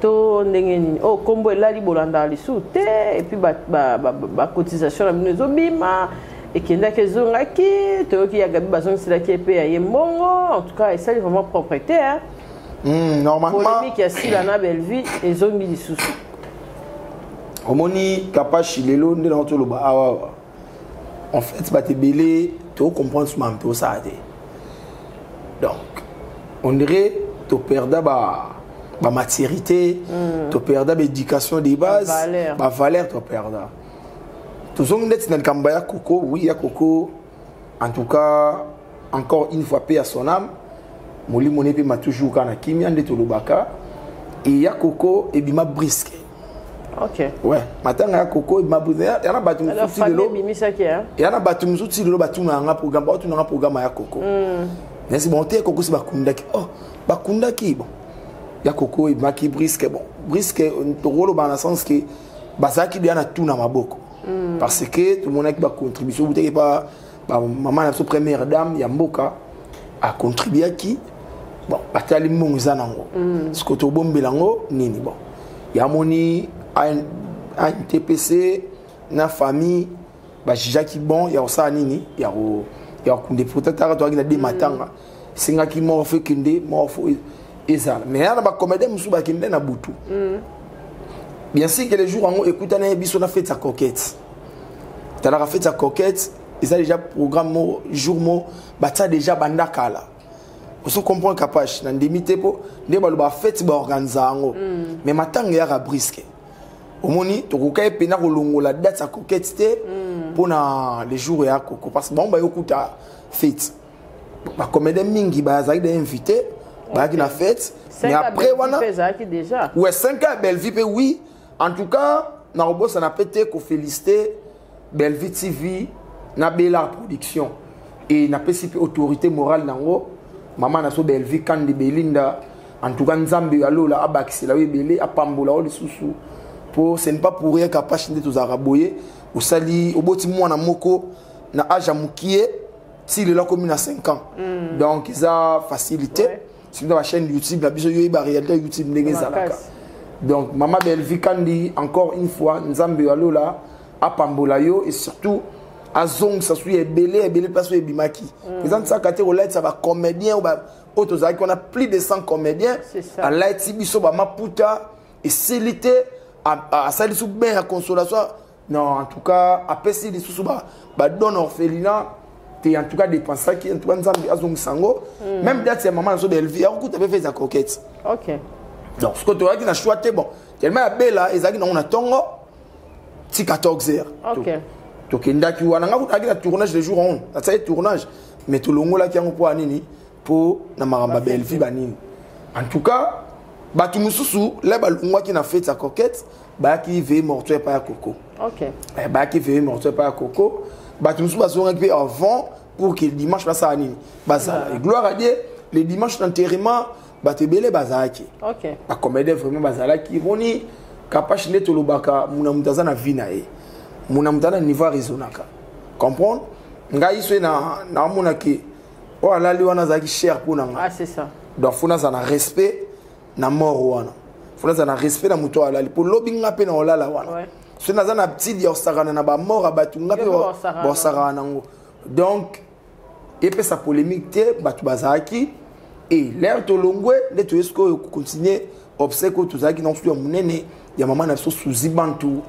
to ndenge nini oh kombo elali bolanda lisu te et puis ba cotisation na bino zobima et kenda kezongaki to ki ya gabi bazon sila ki pe ya yembongo en tout cas ça est vraiment propriété hein normalement polémique ya sila na Belleville et zombi lisusu omoni kapachi lelo nde na tolo ba awa en fait ba te belé to comprendre ce même to ça donc on dirait to perda ba maturité to perda ba éducation de base ba valeur to perda to zong net na kambaya Coco oui ya Coco en tout cas encore une fois paix à son âme moli monepe m'a toujours kana kimia nde to lobaka et ya Coco et bima brisque. OK. Ouais, matanga ya Coco ma brisque ya na batu musuti lelo ya na batu musuti lelo batu na nga programme ya Coco mais c'est bon te Coco si bakundaki oh bakundaki bon ya Coco et maki brisque bon brisque to rolo ba na sens que basaki bien na tout na maboko parce que tout le monde a qui ba contribution vous pas maman la première dame ya mboka a contribué à qui bon batali monza nango ce que to bombelango nini bon ya moni a TPC na famille ba jaki bon ya osa nini ya kunde protecteur to akina de matanga singa ki mo fe kinde mo fo ezala mais ya ba comédie musu ba kinde na butu bien sûr que les jours en écoute na biso na fête sa coquette tu la fête sa coquette ils ont déjà programme jour mo bata déjà bandakala on comprend capage na ndimité po nde ba fête ba organiser ngo mais matanga ya brisque omoni to kokai pena kolongola date sa coquette té pour na les jours ya koko parce que bon ba yokuta fête ba comédie mingi ba za ide invité ba ki na fête mais après wana déjà ouais 5 ans belle vie oui en tout cas na robo ça n'a pété ko féliciter Bellevue TV na Bella production et na PCP autorité morale nango maman na so Bellevue kandi Belinda en tout cas nzambe alola abakisela we belé apambola o lisusu pour ce n'est pas pour rien capable de tous araboyer au sali au boti mwana moko na âge mukie s'il est là comme il a 5 ans donc ils a facilité sur la chaîne YouTube la biso yo ba réalité YouTube ndenge zalaka donc maman Bellevue kandi encore une fois nzambe alola apambola yo et surtout azong ça suit belé parce que bimaki présente ça quand on light ça va comédien ou ba autres on a plus de 100 comédiens à light biso ba maputa et célité à ça sous bien à consolation non en tout cas à pesi les sous ba donne orphelinat t'es en tout cas dépenser qui en tout cas nzambe azong sango même date c'est maman so Bellevue a beaucoup fait sa coquette OK donc ce que tu as dit na choité bon tellement bella ezaki na on a tongo 14 heures. OK. Donc ndaki wana ngakutaki la tournage les jours on. Ça c'est tournage mais to longola ki yango pour nini pour na maramba Bellevue banini. En tout cas, batu mususu la balungwa ki na fête sa coquette, ba ki veille mortuaire pa ya Coco. OK. Ba ki veille mortuaire pa ya Coco, batu mususu bazonga ki avant pour que le dimanche passe à nini. Baza et gloire à Dieu, le dimanche d'enterrement batu belé bazaki. OK. Ba comédie vraiment bazala ki roni capable de tolobaka muna mutaza na vie na ye muna mutana niveau raisonnaka comprendre ngai so na muna ki o alali wana zaki cher pour nanga ah c'est ça donc funa za na respect na mort wana funa za na respect na muto alali pour lobinga pe na olala wana so na za na petit ya osakana na ba mort abatu ngape bo sakana ngo donc et puis sa polémique te batu bazaki et l'air tolongwe le to esko continuer obsèque tozaki na studio munene ya maman na so suzibantu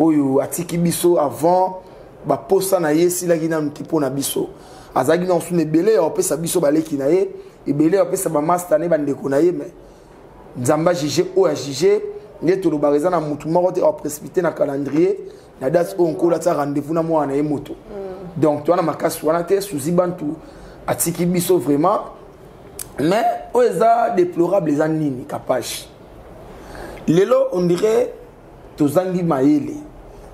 oyo atiki biso avant ba posa na yesi la gina mtipo na biso azaki na sune belé opesa biso baleki na ye e belé opesa ba master ne bandeko na ye mais nzamba jige o ya jige ne to lo bareza na mutu moko te o précipité na calendrier na date o nkola ta rendez-vous na mwana ye moto donc toi na makasi wana te suzibantu atiki biso vraiment mais oeza déplorable les anini capage lelo on dirait tozangi maele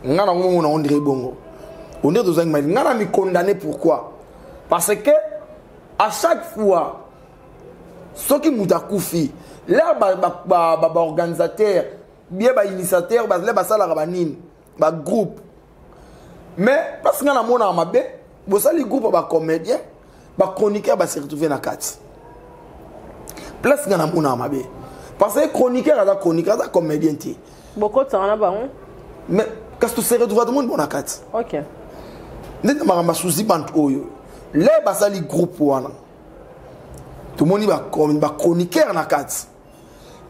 ngana ngomo na on dirait bongo on dirait tozangi maele ngana mi condamné pourquoi parce que à chaque fois ceux qui mutakufi là ba organisateur bien ba initiateur ba le ba sala banine ba groupe mais parce que ngana mona mabe bo sali groupe ba comédien ba chroniqueur ba se retrouver na carte place ngana mona mabe parce que chroniqueur à chroniqueur comédien ti beaucoup de temps là-bas mais qu'est-ce que tu sais retrouver tout le monde bon à carte OK ndenge maramba suzi bantu oyo les basali groupe wana tout le monde va chroniqueur na carte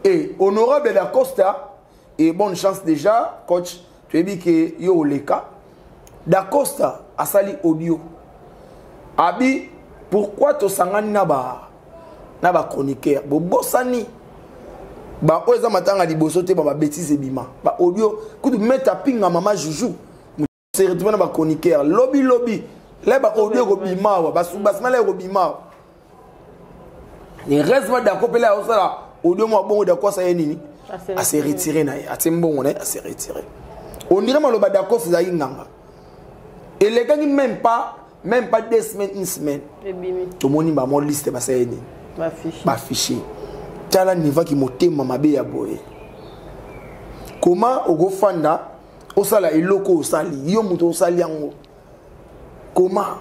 et honorable da Costa et bonne chance déjà coach tu es dit que yo leka da Costa asali audio abi pourquoi to sangani na ba chroniqueur bobosani ba oza matanga liboso te ba bêtise bima ba audio kudu mettre pinga mama Joujou se retrouver na ba chroniqueur lobby là ba audio ko bima ba subasma la ko bima ni resma da kopela osala audio mo bongo da kosa yenini a se retirer na ya timbongo na a se retirer on dirait maloba da kosa za inganga et les gars même pas 2 semaines une semaine tout le monde ba mon liste ba ça yenini ba fichier tala niva ki motema mabe ya boye comment ogofanda osala eloko osali yo muto osali yango comment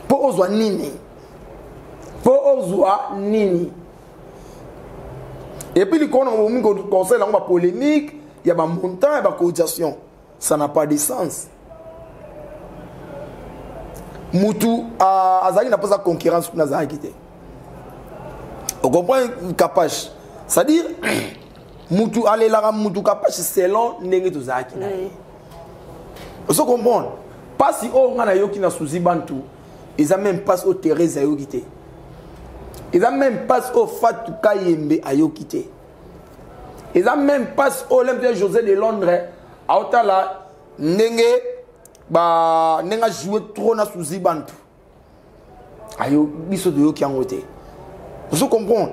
po ozwa nini pour ozwa nini. Et puis, quand on conseille la polémique, il y a un montant et une cotisation. Ça n'a pas de sens. Moutou, Azali n'a pas de concurrence pour Nazari. On comprend le capage. C'est-à-dire, Moutou, allez là, Moutou capage, c'est long, n'est-ce pas Zaki. Vous comprenez? Pas si on a yoki na souzi bantu, ils ont même pas au Thérèse à yokité. Ils ont même pas au Fatou Kayembe à yokité. Ils ont même pas au l'Empire José de Londres à Otala nenge ba nenga jouer trop na souzi bantu. Ayo biso de yoki angote. Vous comprenez?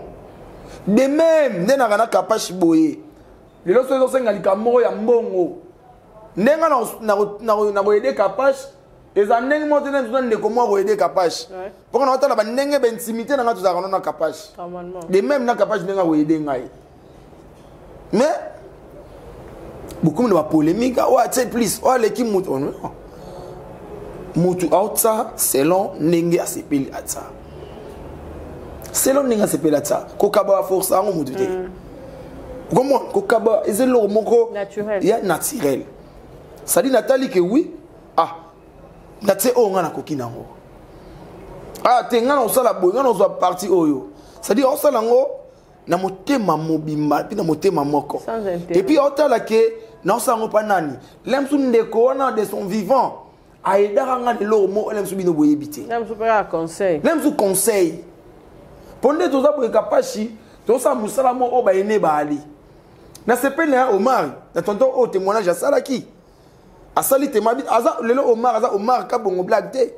De même, nena gana kapashi boye. Les autres sont ngalika moro ya mbongo. Nenga na aider kapashi. Les années montent dans comment aider kapashi. Pour qu'on entende la nenge ben intimité na tout ça na kapashi. De même na kapashi nenga aider ngai. Mais beaucoup de polémique. Ouais, tu sais plus. Ouais, l'équipe moutou. Moutou out ça selon nenge a sepeli atsa. Selon nenge sepeli atsa. Kokaba force en moutou. Comment kokaba est le moko naturel. Il y a naturel. Ça dit Nathalie que oui. Ah. Naté o ngana kokina ngo. Ah te ngana osala boy ngana ozo parti oyo. Ça dit osala ngo na motema mobimba puis na motema moko. Et puis otala ke na osango pa nani. Lemsu ndeko wana de son vivant. Aidara nga de lo mo lemsu bino boyebité. Lemsu pa conseil. Lemsu conseil. Ponde toza boy kapashi, to sa musala mo o ba ene ba ali. Na sepele Omar, na tonton o témoignage à Salaki. Asali témoignage aza lelo Omar ka bongo blague te.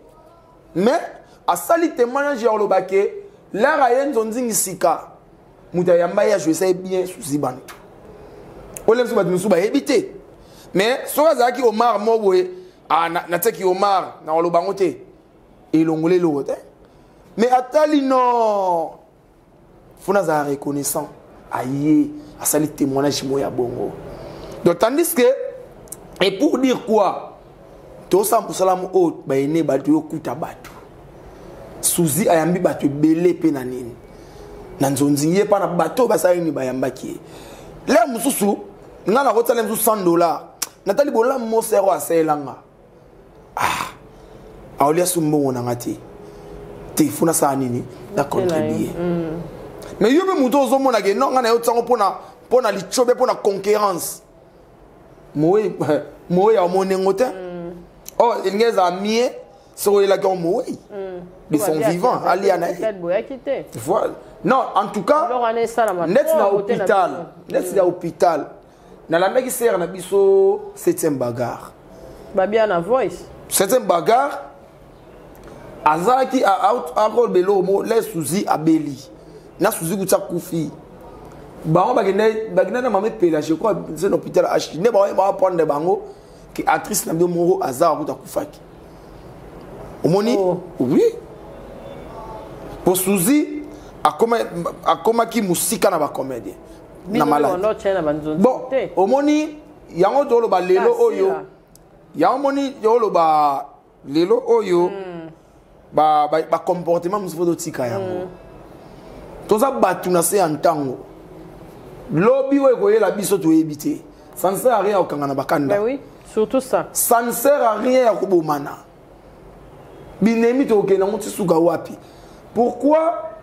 Mais asali témoignage ya olobake la rayen zonzingi sika. Muta yamba ya je sais bien sous ban. Olem so bat musu ba hebité. Mais so azaki Omar mo boye na teki Omar na olobango te. Elongole lo te. Mais atali non. Funa za reconnaissant. Aïe, asali témoignage mo ya bongo. Donc tandis que et pour dire quoi? To sam salam o ba ene batu yo kuta batu. Suzi ayambi batu belé pe na nini. Na nzonzinye pa na bato ba sayini ba yambaki. Là mususu ngana ko tsala mususu $100. Natali bola mo sero aselanga. Ah. Aulia sumbo na ngati. Te funa sa nini na contribuer. Mais yo me muto zo mona ke non ngana yo tsango pona lichobe pona concurrence. Moé ya monengote. Oh, il y a amis sur la gamme Moé. De son vivant, Aliana. Voilà. Non, en tout cas, net na hôpital. Net na hôpital. Na la mec sert na biso 7e bagarre. Babia na voice. 7e bagarre. Azaki a out encore belo mo les souzi abeli. Na souzi gutsa kufi. Bango bagenda na mame pela je crois c'est l'hôpital H ne ba prendre bango qui actrice na bio moro azar kuta kufaki omoni oui pour Suzy akoma ki musika na ba comédien na malade bon omoni yango tolo ba lelo oyo yango moni yolo ba lelo oyo ba comportement musu fodo tika yango toza batu na se antango lobby ouais koye la biso to ebité ça ne sert à rien au kangana bakanda. Mais oui, surtout ça. Ça ne sert à rien à kobomana. Binemi to ke na muti suga wapi. Pourquoi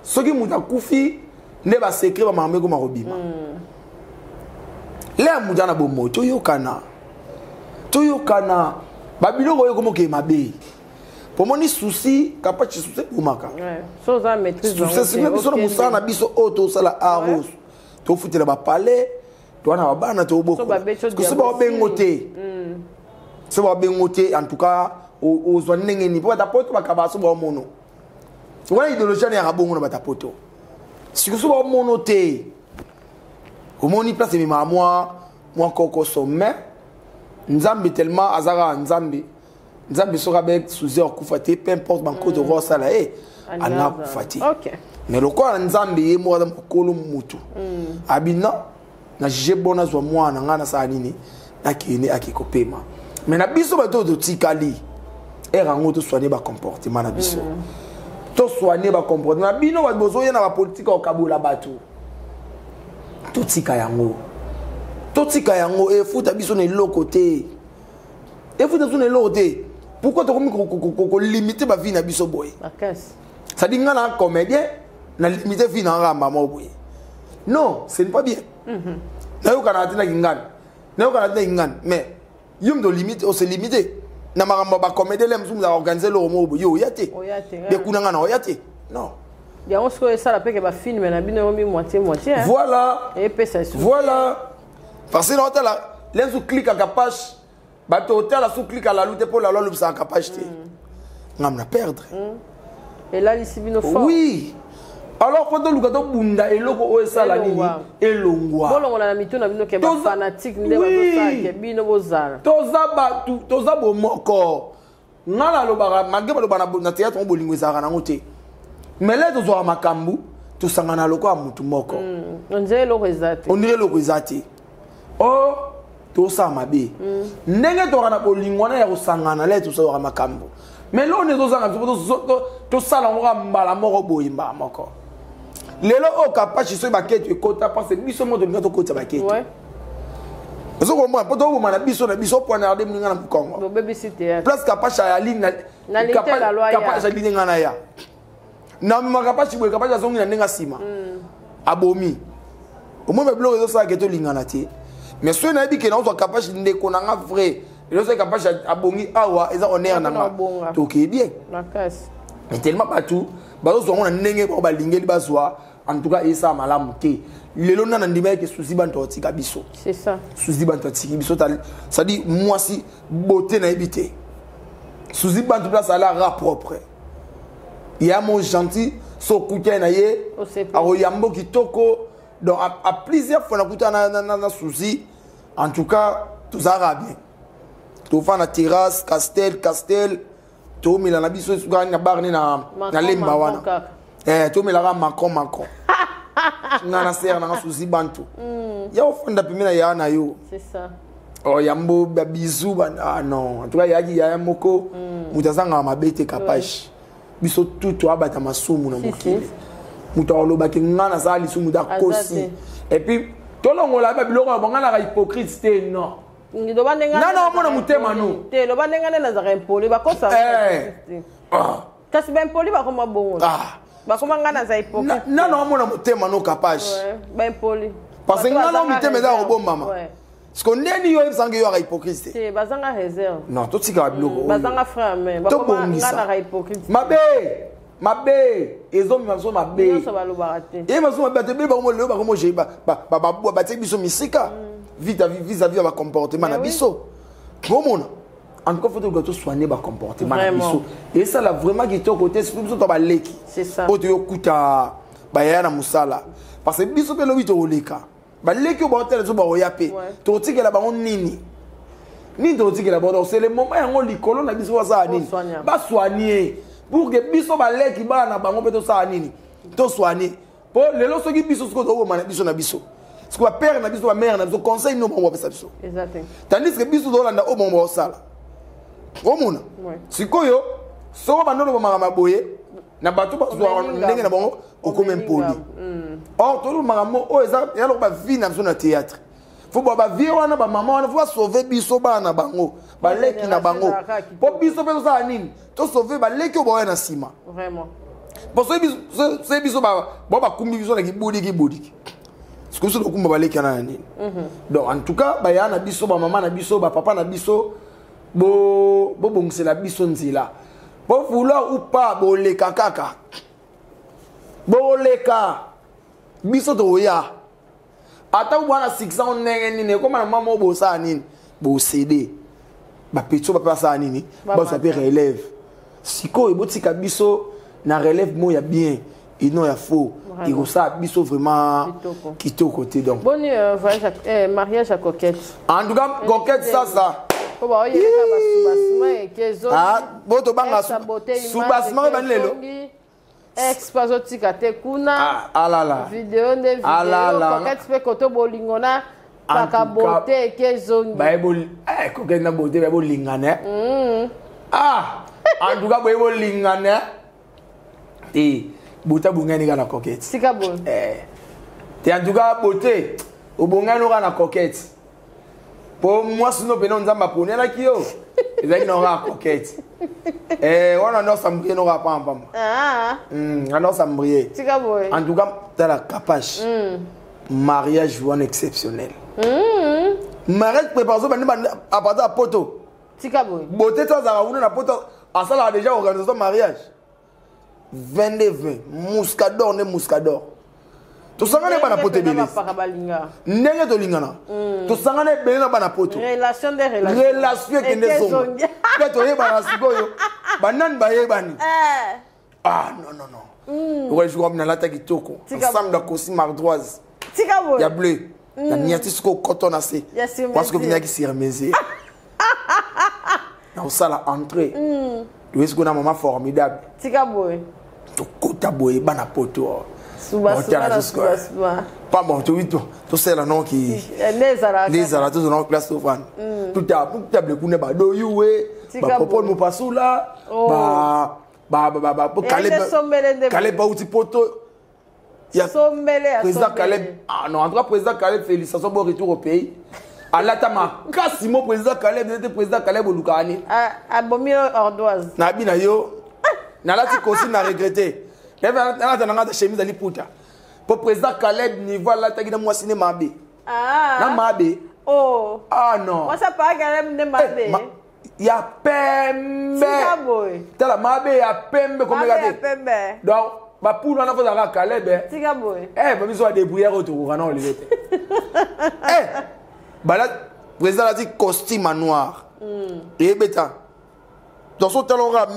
ceux qui muta kufi ne ba secret ba mameko marobima. Là muta na bomo to yokana. To yokana babilo koye komo ke mabe. Pour mon souci capable souci umaka. Ouais. Sans un maîtrise. Souci c'est même biso na musana biso auto sala arros. To futela ba palais to na bana to boko que c'est pas bengoté c'est pas bengoté en tout cas aux zonenge ni pour ta poto ba kabaso ba mono wala idéologie ya bongo na ba poto si que c'est pas monoté au moni place mi moi koko sommet nzambi tellement azara nzambi sera bec sous kufate peu importe banco de rosa là ana kufati OK. Mais le corps nzambi mo adam kolo mutu abina na jije bona zo mwana ngana sa nini akini akikopema mais na biso bato to tikali era ngoto soigner ba comportement na biso to soigner ba comportement bino ba bozo ya na ba politique au kabola bato to tika yango e futa biso na eloko te e futa biso na eloko te pourquoi to ko limiter ba vie na biso boy ça dit nga na comédien na limiter vie na ramba mo boy non ce n'est pas bien na yo kana tina ngana mais yum do limite o se limiter na maramba ba comédien lem sum za organiser le mo boy yo yate de kunanga na yate non ya on se ça la pe que ba film na bino mi moitié voilà et pesa voilà parce que l'hôtel les sous clic à capage bateau hôtel sous clic à la lutte pour la loi le ça capacité ngam na perdre et là ici bino fort oui alors quand on luka bunda eloko o esala nini elongwa bolongo na mito na bino ke ba fanatique nde ba ça ke bino bozala toza bomoko ngala lo ba mageba lo bana na théâtre on bolingo ezaka na ngote mais là tozo makambu to sangana loko a mutu moko on dirait lo rezate oh to sa mabe ndenge to kana bolingwana ya kusangana le to sa makambu mais là on est dans un to sala ngora mbala moko boyimba moko lelo o kapachi so ba ketu ekota parce que biso moto ngato kota ba ketu ouais parce que moi poto bo mana biso na biso pona de mninga na Kongo bo babysitter place kapachi ya ligne na kapachi ya ligne ngana ya na makapachi bo kapachi azongi na ndenga sima abomi au moins blog zo sa ketu lingana te mais so na bi ke na zo kapachi ndeko na nga vrai lelo so kapachi abongi awa eza honneur na nga to ke bien la casse mais tellement partout bazo zo ngona ndenge ba balingeli bazwa en tout cas ça malamu te lelo na ndima ke souci banto tika biso c'est ça souci banto tika biso ça dit moi si beauté na habité souci banto place à la rap propre il y a mon gentil so kutia na ye a oyambo kitoko donc à plusieurs fois na kuta na souci en tout cas tout ça va bien to fa na terrasse castel to mila na biso suka na barne na lemba wana to mila ga Macron na serre na souci bantu ya ofanda pimina ya na yo c'est ça oh yambo bizu ah non en tout cas ya moko mutazanga mabete kapage biso tout abata masumu na mokili mutaloba ke ngana za lisumu da kosi et puis tolongola ba biloko bangana ka hypocrite te non non mona mutema no te lo bandenga na za impoli ba kosa kasi ba impoli ba koma bongo ba koma ngana za hypocrite non mona mutema no capage ba impoli parce que ngana mutema za robo mama parce que ndeni yo sange yo ka hypocrite te bazanga réserve non to tika biloko bazanga frère mais ba koma ngana ka hypocrite mabe ezomi maso mabe yo ba lo barate e maso mabe te ba komo le ba komo je ba te biso misika vis-à-vis de comportement na biso bomona en tout cas faut que tu soigner ba comportement na biso et ça là vraiment qui est au côté c'est biso to ba leki c'est ça o te yokuta ba ya na musala parce que biso pe lobi to oleka ba leki o ba hotel zo ba oyape to tikela ba nini to tikela ba c'est le moment yango likolo na biso sa nini ba soigner pour que biso ba leki ba na bango pe to sa nini to soigner pour lelo soki biso ko to mana biso na biso ce qu'on va père na biso ma mère na biso conseil no bon ça biso exactement tandis que biso do landa o bon sala o mona sikoyo so ba no ba maboye na bato ba zo ndenge na bongo o comme impoli or to lo mangamo o eza ya lo ba vie na biso na théâtre faut ba vie wana ba maman wana faut sauver biso ba na bango ba leki na bango po biso pe ça nini to sauver ba leki o ba na sima vraiment parce que biso ba kumbi biso na kibudi ce que c'est le combat balé kana nini donc en tout cas ba yana biso ba maman na biso ba papa na biso bo bongse la biso nzila bo vouloir ou pas bo le kaka bo leka biso to ya ata bwana 600 nenge nini comme maman bo sa nini bo céder ba petso ba pasa nini ba ça peut relève siko e botika biso na relève mo ya bien et non il faut il faut ça biso vraiment quitter au côté donc bon voyage mariage à coquette en tout cas coquette ça ko ba oye ka basuma et kezo boto banga subasma ba lelo expazotika te kuna alala vidéo de vidéo coquette pe koto bolingona paka beauté kezo bible coquette na beauté ba bolingana en tout cas ba bolingana Te bota bungani kana coquette. Tika bon. Te en tout cas beauté au bungani kana coquette. Pour moi sinon penon nzamba pone la kio. Ezaki na ra coquette. On a sambrier no ra pam pam. On a sambrier. Tika bon. En tout cas t'as la capache. Mariage one exceptionnel. Mariage préparation à partir de poto. Tika bon. Beauté toi ça va na poto. À ça là déjà organisation mariage. 22 Mouscador ne Mouscador. To sangane bana pote bele. Ndenge to lingana. To sangane bele na bana poto. Relation de relation. Relation ke ndezo. To yeba na sikoyo. Banan ba yebani. Ah non. Ouais, je vois na lata kitoko. Ensemble da kosi mardoise. Tika bo. Ya bleu. Na niati sko coton assez. Parce que vient qui sirmezé. Na osala entrée. Tu es qu'on a maman formidable. Tika boy. To kota boy bana poto. Suba. Pas bon, tu sais là non qui. Les ara tous dans classe au fan. Tout a ble kune ba do yuwe. Ba propose mo pasula. Ba Caleb ba uti poto. Ya président Caleb. Ah non, en tout cas président Caleb félicitations pour retour au pays. Alatama Kasimo président Caleb était président Caleb au Lukani. Abomi ordoise. Na bina yo. Na lati kosi na regretter. Na chemise ali puta. Pour président Caleb niveau la tagi na moi cinéma B. Na mabe. Oh. Ah non. Moi ça pas Caleb ne mabe. Ya pembe. Tika boy. Tala mabe ya pembe comme regardez. Pembe. Donc ba pour na fa za Caleb. Tika boy. Ba biso a débrouiller autour na on les était. Bah président a dit costume noir. Et bêta. Dans son talon rap,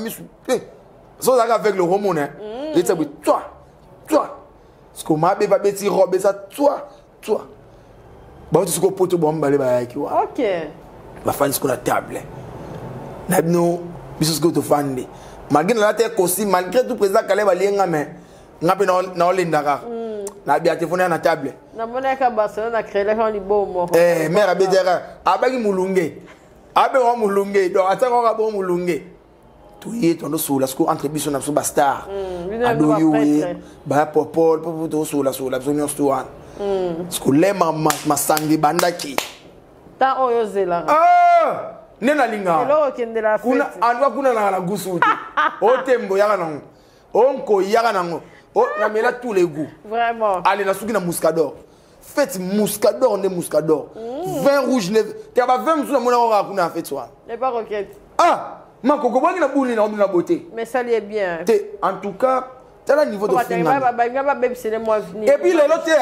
so avec le roman, il dit toi. Ce qu'on m'a pas bêti robe ça, toi. Bah tu sais qu'on peut te bomber bah qui wa. OK. Bah fan ce qu'on a table. N'a no, biso ce que tu fan ni. Malgré la terre costume, malgré tout président Caleb a lié ngame. Ngape na olendaka. Na bia téléphone na table. Na monaka Barcelone na créé la libomo. Mère abedera abaki mulunge. Abe wa mulunge donc ataka wa bo mulunge. Tuye tondo sola sko entre biso na so bastar. Ado yuwe ba popol popo to sola zonyo stoan. Sko le mama masangi bandaki. Ta oyo zela. Nena linga. Elo kende la fête. Kuna andwa kuna na gusuti. O tembo yaka nango. Onko yaka nango. Oh, na mela tous les goûts. Vraiment. Allez, na souki na Mouscador. Faites Mouscador, ne Mouscador. Vin rouge, ne. T'as pas 20 sous la monnaie on a fait toi. Et pas roquette. Ah, ma coco, moi qui na boule na beauté. Mais ça l'est bien. En tout cas, t'as le niveau de film. Et puis les lotés,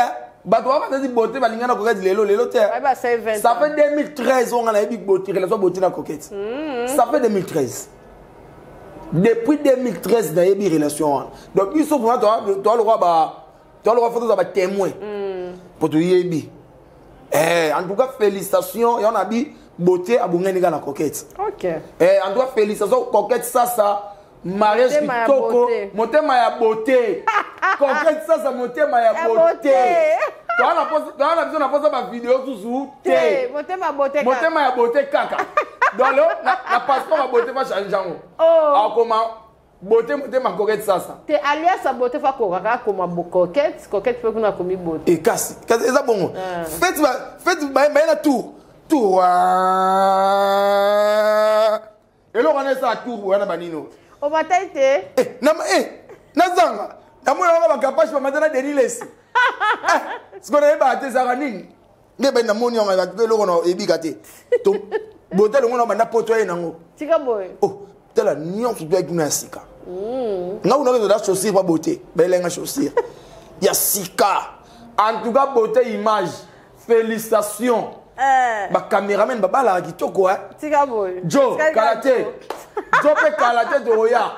bah toi vas dire beauté, bah l'ingana coquette les lotés. Ça fait 2013 on a la big beauté, relation beauté na coquette. Ça fait 2013. Depuis 2013 dans les relations. Donc ils sont vraiment toi le roi photo ça témoin pour te yebi. En tout cas félicitations, il y en a dit beauté à bungani na coquette. OK. En tout cas félicitations coquette ça mariage kitoko, motema ya beauté. Coquette ça motema ya beauté. Toi on a besoin de poser ma vidéo sous té. Motema beauté. Motema ya beauté kaka. Donc la passeport à beauté va changer. Alors comment beauté ma coquette ça. T'es alias à beauté fa kokaka comme coquette peut qu'on a commis beauté. Et casse. C'est ça bon. Faites la tour. Et là on est ça tour on a banino. On va t'aider. Nazanga. Namona on va capable de maintenant dérilesi. Ce qu'on a battu ça raning. Ne ben namoni on va te lo on ebigate. To beauté le on va poto nango. Tika boy. Oh, tela nion tu dois kuna sika. Nga on a de chaussure pas beauté. Belenga chaussure. Ya sika. En tout cas beauté image. Félicitations. Ba caméraman baba la kitoko hein. Tika boy. Joe karaté. Joe pe karaté de Roya.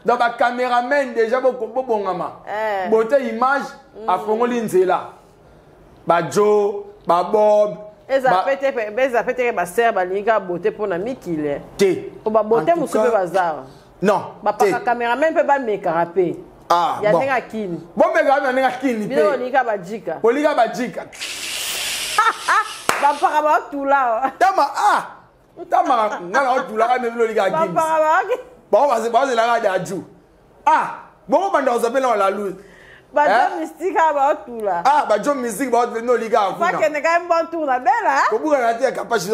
Donc ba caméraman déjà beaucoup bongama. Beauté image a fongoli nzela. Ba Joe, ba Bob. Eza pété ba sœur ba linga beauté pour na mikile. Té. Pour ba beauté musu pe bazar. Non. Ba pa caméraman pe ba mekarapé. Ah. Ya nenga kini. Bon me ga nenga kini pe. Bino linga ba jika. Oliga ba jika. Ba para ba tout là. Tama ngala tout là ka me oliga kini. Ba para ba. Bon va se la ga daju. Ah. Bon, on s'appelle la loose. Bajo mystique à tout là. Ah, bajo mystique, bah venir les gars. Pas que ne gagne bon tour la belle hein. Comment on a dit capable de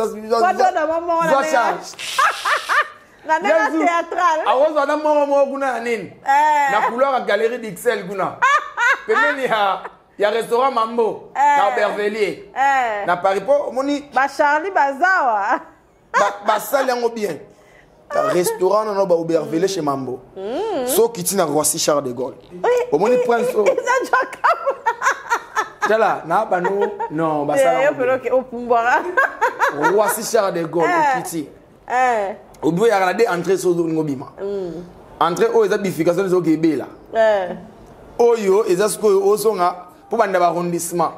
la théâtrale. Ah, on va dans mon la couleur à galerie d'Ixelles guna. Il y a restaurant Mambo, na Aubervilliers. Na Paris po moni ba Charlie Bazawa. Ba salango bien. Restaurant na ba Aubervilliers chez Mambo. So kiti na Roissy Charles de Gaulle. Au moni point so. Tala na ba non ba salango. Yo pero que au Pumbara. Roissy Charles de Gaulle kiti. Au bout ya regarder entrer so ngobima. Entrer o eza bifurcation zo gebela. Oyo eza sko oso nga pour banda ba arrondissement.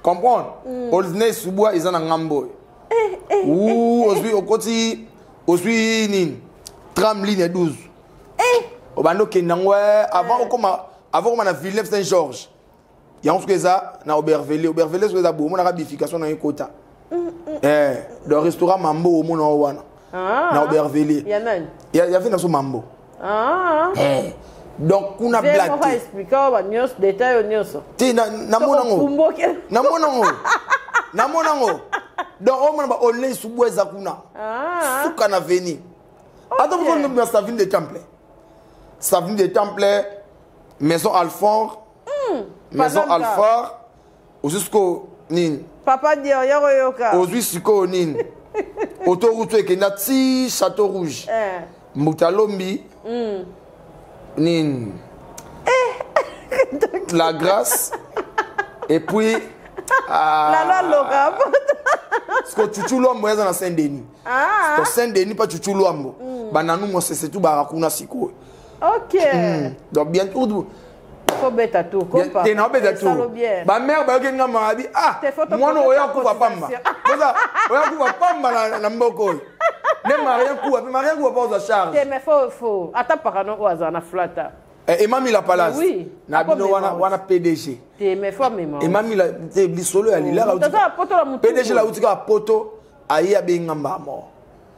Comprendre? Olzne subwa eza na ngambo. Ou osui okoti osui nini? Tram ligne 12. Obando kenangwe avant na Villeneuve Saint-Georges. Ya onsko eza na Aubervilliers. Aubervilliers so eza bo mona ka bifurcation na ekota. Le restaurant Mambo au mona wana. Na Aubervilliers. Ya nani? Ya fait na so Mambo. Donc on a blagué. On va expliquer on news détail news. Ti na monango. Na monango. Donc on est sous boisa kuna. Suka na veni. Attends vous nous Savine des Templars. Savine des Templars, Maison Alfort. Maison Alfort. Jusqu'au nin. Papa dit yoka. Jusqu'au nin. Autoroute Kenati Château Rouge. Moutalombi. Nin. La Grâce. Et puis la loca. Ce que tu l'homme est dans Saint-Denis. Ce que Saint-Denis pas tu l'homme. Bananou moi c'est tout barakuna siko. OK. Donc bientôt faut beta tout compa. T'es na beta tout. Ba mère ba kenga ma bi moi no oya ku pamba. Boza oya ku pamba na mboko. Ne Maria ku abi Maria ku pas aux charge. Mais faut attends pas non oza na flata. Et Mamie la Palace. Oui. Na bino wana PDG. Mais faut même. Et Mamie la bisolo ali la PDG la utika poto ayi abengamba mo.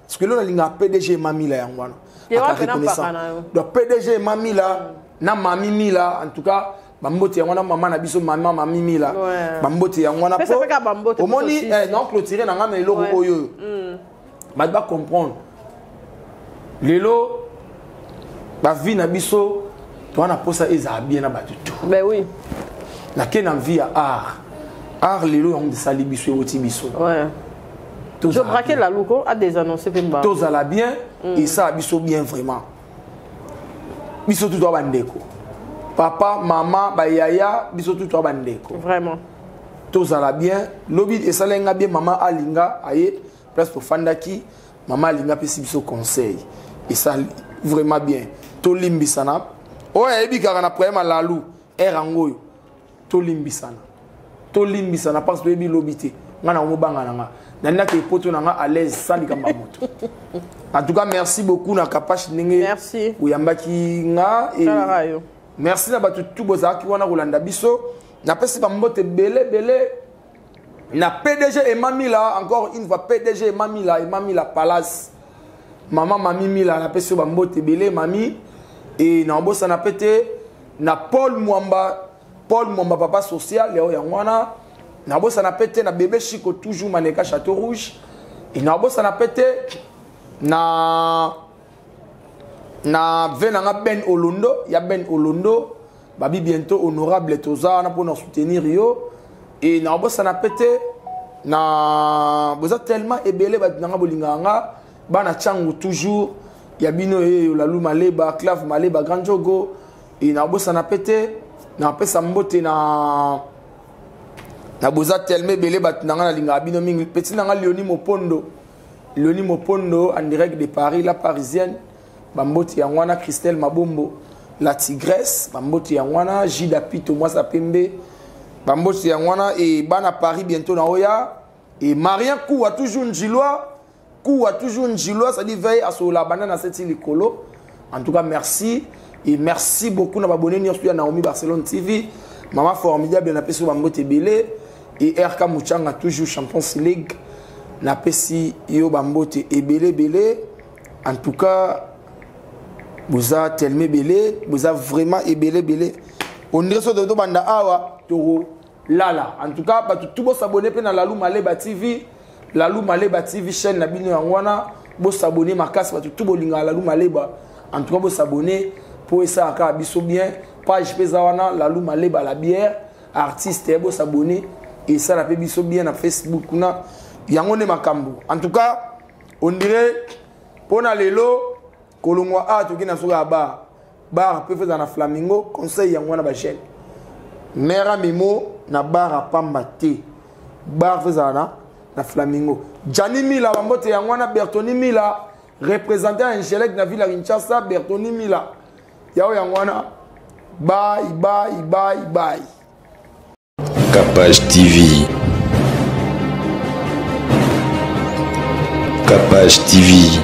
Parce que là linga PDG Mamie la yangwana. Donc PDG Mamie la na Mamie Mila en tout cas bambote yangwana maman na biso maman Mamie Mila. Bambote yangwana po. Au moni non clôturer na ngana eloko oyo. Ba ba comprendre. Lelo ba vie na biso toi na posa eza bien na batu tout. Ben oui. La ken en vie à art. Art lelo on de sali biso et oti biso. Ouais. Je braquais la loco a des annoncés pemba. Tous à la bien et ça biso bien vraiment. Biso tout doit bandeko. Papa, maman, ba yaya, biso tout doit bandeko. Vraiment. Tous à la bien, lobi et ça lenga bien maman alinga aye presque fandaki, maman alinga pesi biso conseil. Et ça vraiment bien. To limbisana. Ouais, ebi car na problème à la lou, erangoyo. To limbisana parce que ebi lobité. Ngana mo banga nga. Nana ke poto nga à l'aise sans likamba moto. En tout cas, merci beaucoup na kapache ndenge. Merci. Uyambaki nga et merci na batu tout boza ki wana kolanda biso. Na pesi ba mbote belé. Na PDG et Mamie là encore une fois PDG et Mamie la Palace. Maman Mamie Mila na pesi ba mbote belé Mamie. Et na bossa na pété na Paul Mwamba papa social Léo Yangwana na bossa na pété na bébé Chico toujours Maneka Château Rouge et na bossa na pété na venanga Ben Olondo ya Ben Olondo babi bientôt honorable toza na pour nous soutenir yo et na bossa na pété na boza tellement ebélé ba nanga bolinganga bana changu toujours Yabino e la lou maleba clave maleba grand jogo et na bossa na pété na pesa mbote na boza telme belé bat na linga bino mingi petit na Léonie Mopondo en direct de Paris la parisienne bambote yangwana Christelle Mabombo la tigresse bambote yangwana Gida Pito moi sa pembe bambote yangwana et bana Paris bientôt na oya et Marien Kou a toujours Njilois ça dit veille à sur la banane à cette île colo. En tout cas merci et merci beaucoup na abonné ni sur Naomi Barcelone TV. Maman formidable na pesi bambote belé et RK Mouchanga toujours Champions League na pesi yo bambote belé. En tout cas vous avez tellement belé, vous avez vraiment belé. On dirait que vous avez awa toro lala. En tout cas, tout le s'abonner à Lalou Maleba TV, Lalou Maleba TV chaîne Nabino Yangwana, vous s'abonner ma casse tout le monde à Lalou Maleba. En tout cas, vous s'abonner pour ça à biso bien. Page Pesawana, Lalou Maleba la bière, artiste vous s'abonner et ça la biso bien à Facebook kuna Yangone Makambo. En tout cas, on dirait pour na lelo kolongwa a to kina soka bar peut faire dans la Flamingo conseil Yangwana ba chaîne. Mera Mimo na bar a pambate. Bar faisana na Flamingo. Jani Mila Bambote Yangwana Bertoni Mila représentant un chelek na ville Kinshasa Bertoni Mila. Yao Yangwana bye. Capage TV. Capage TV.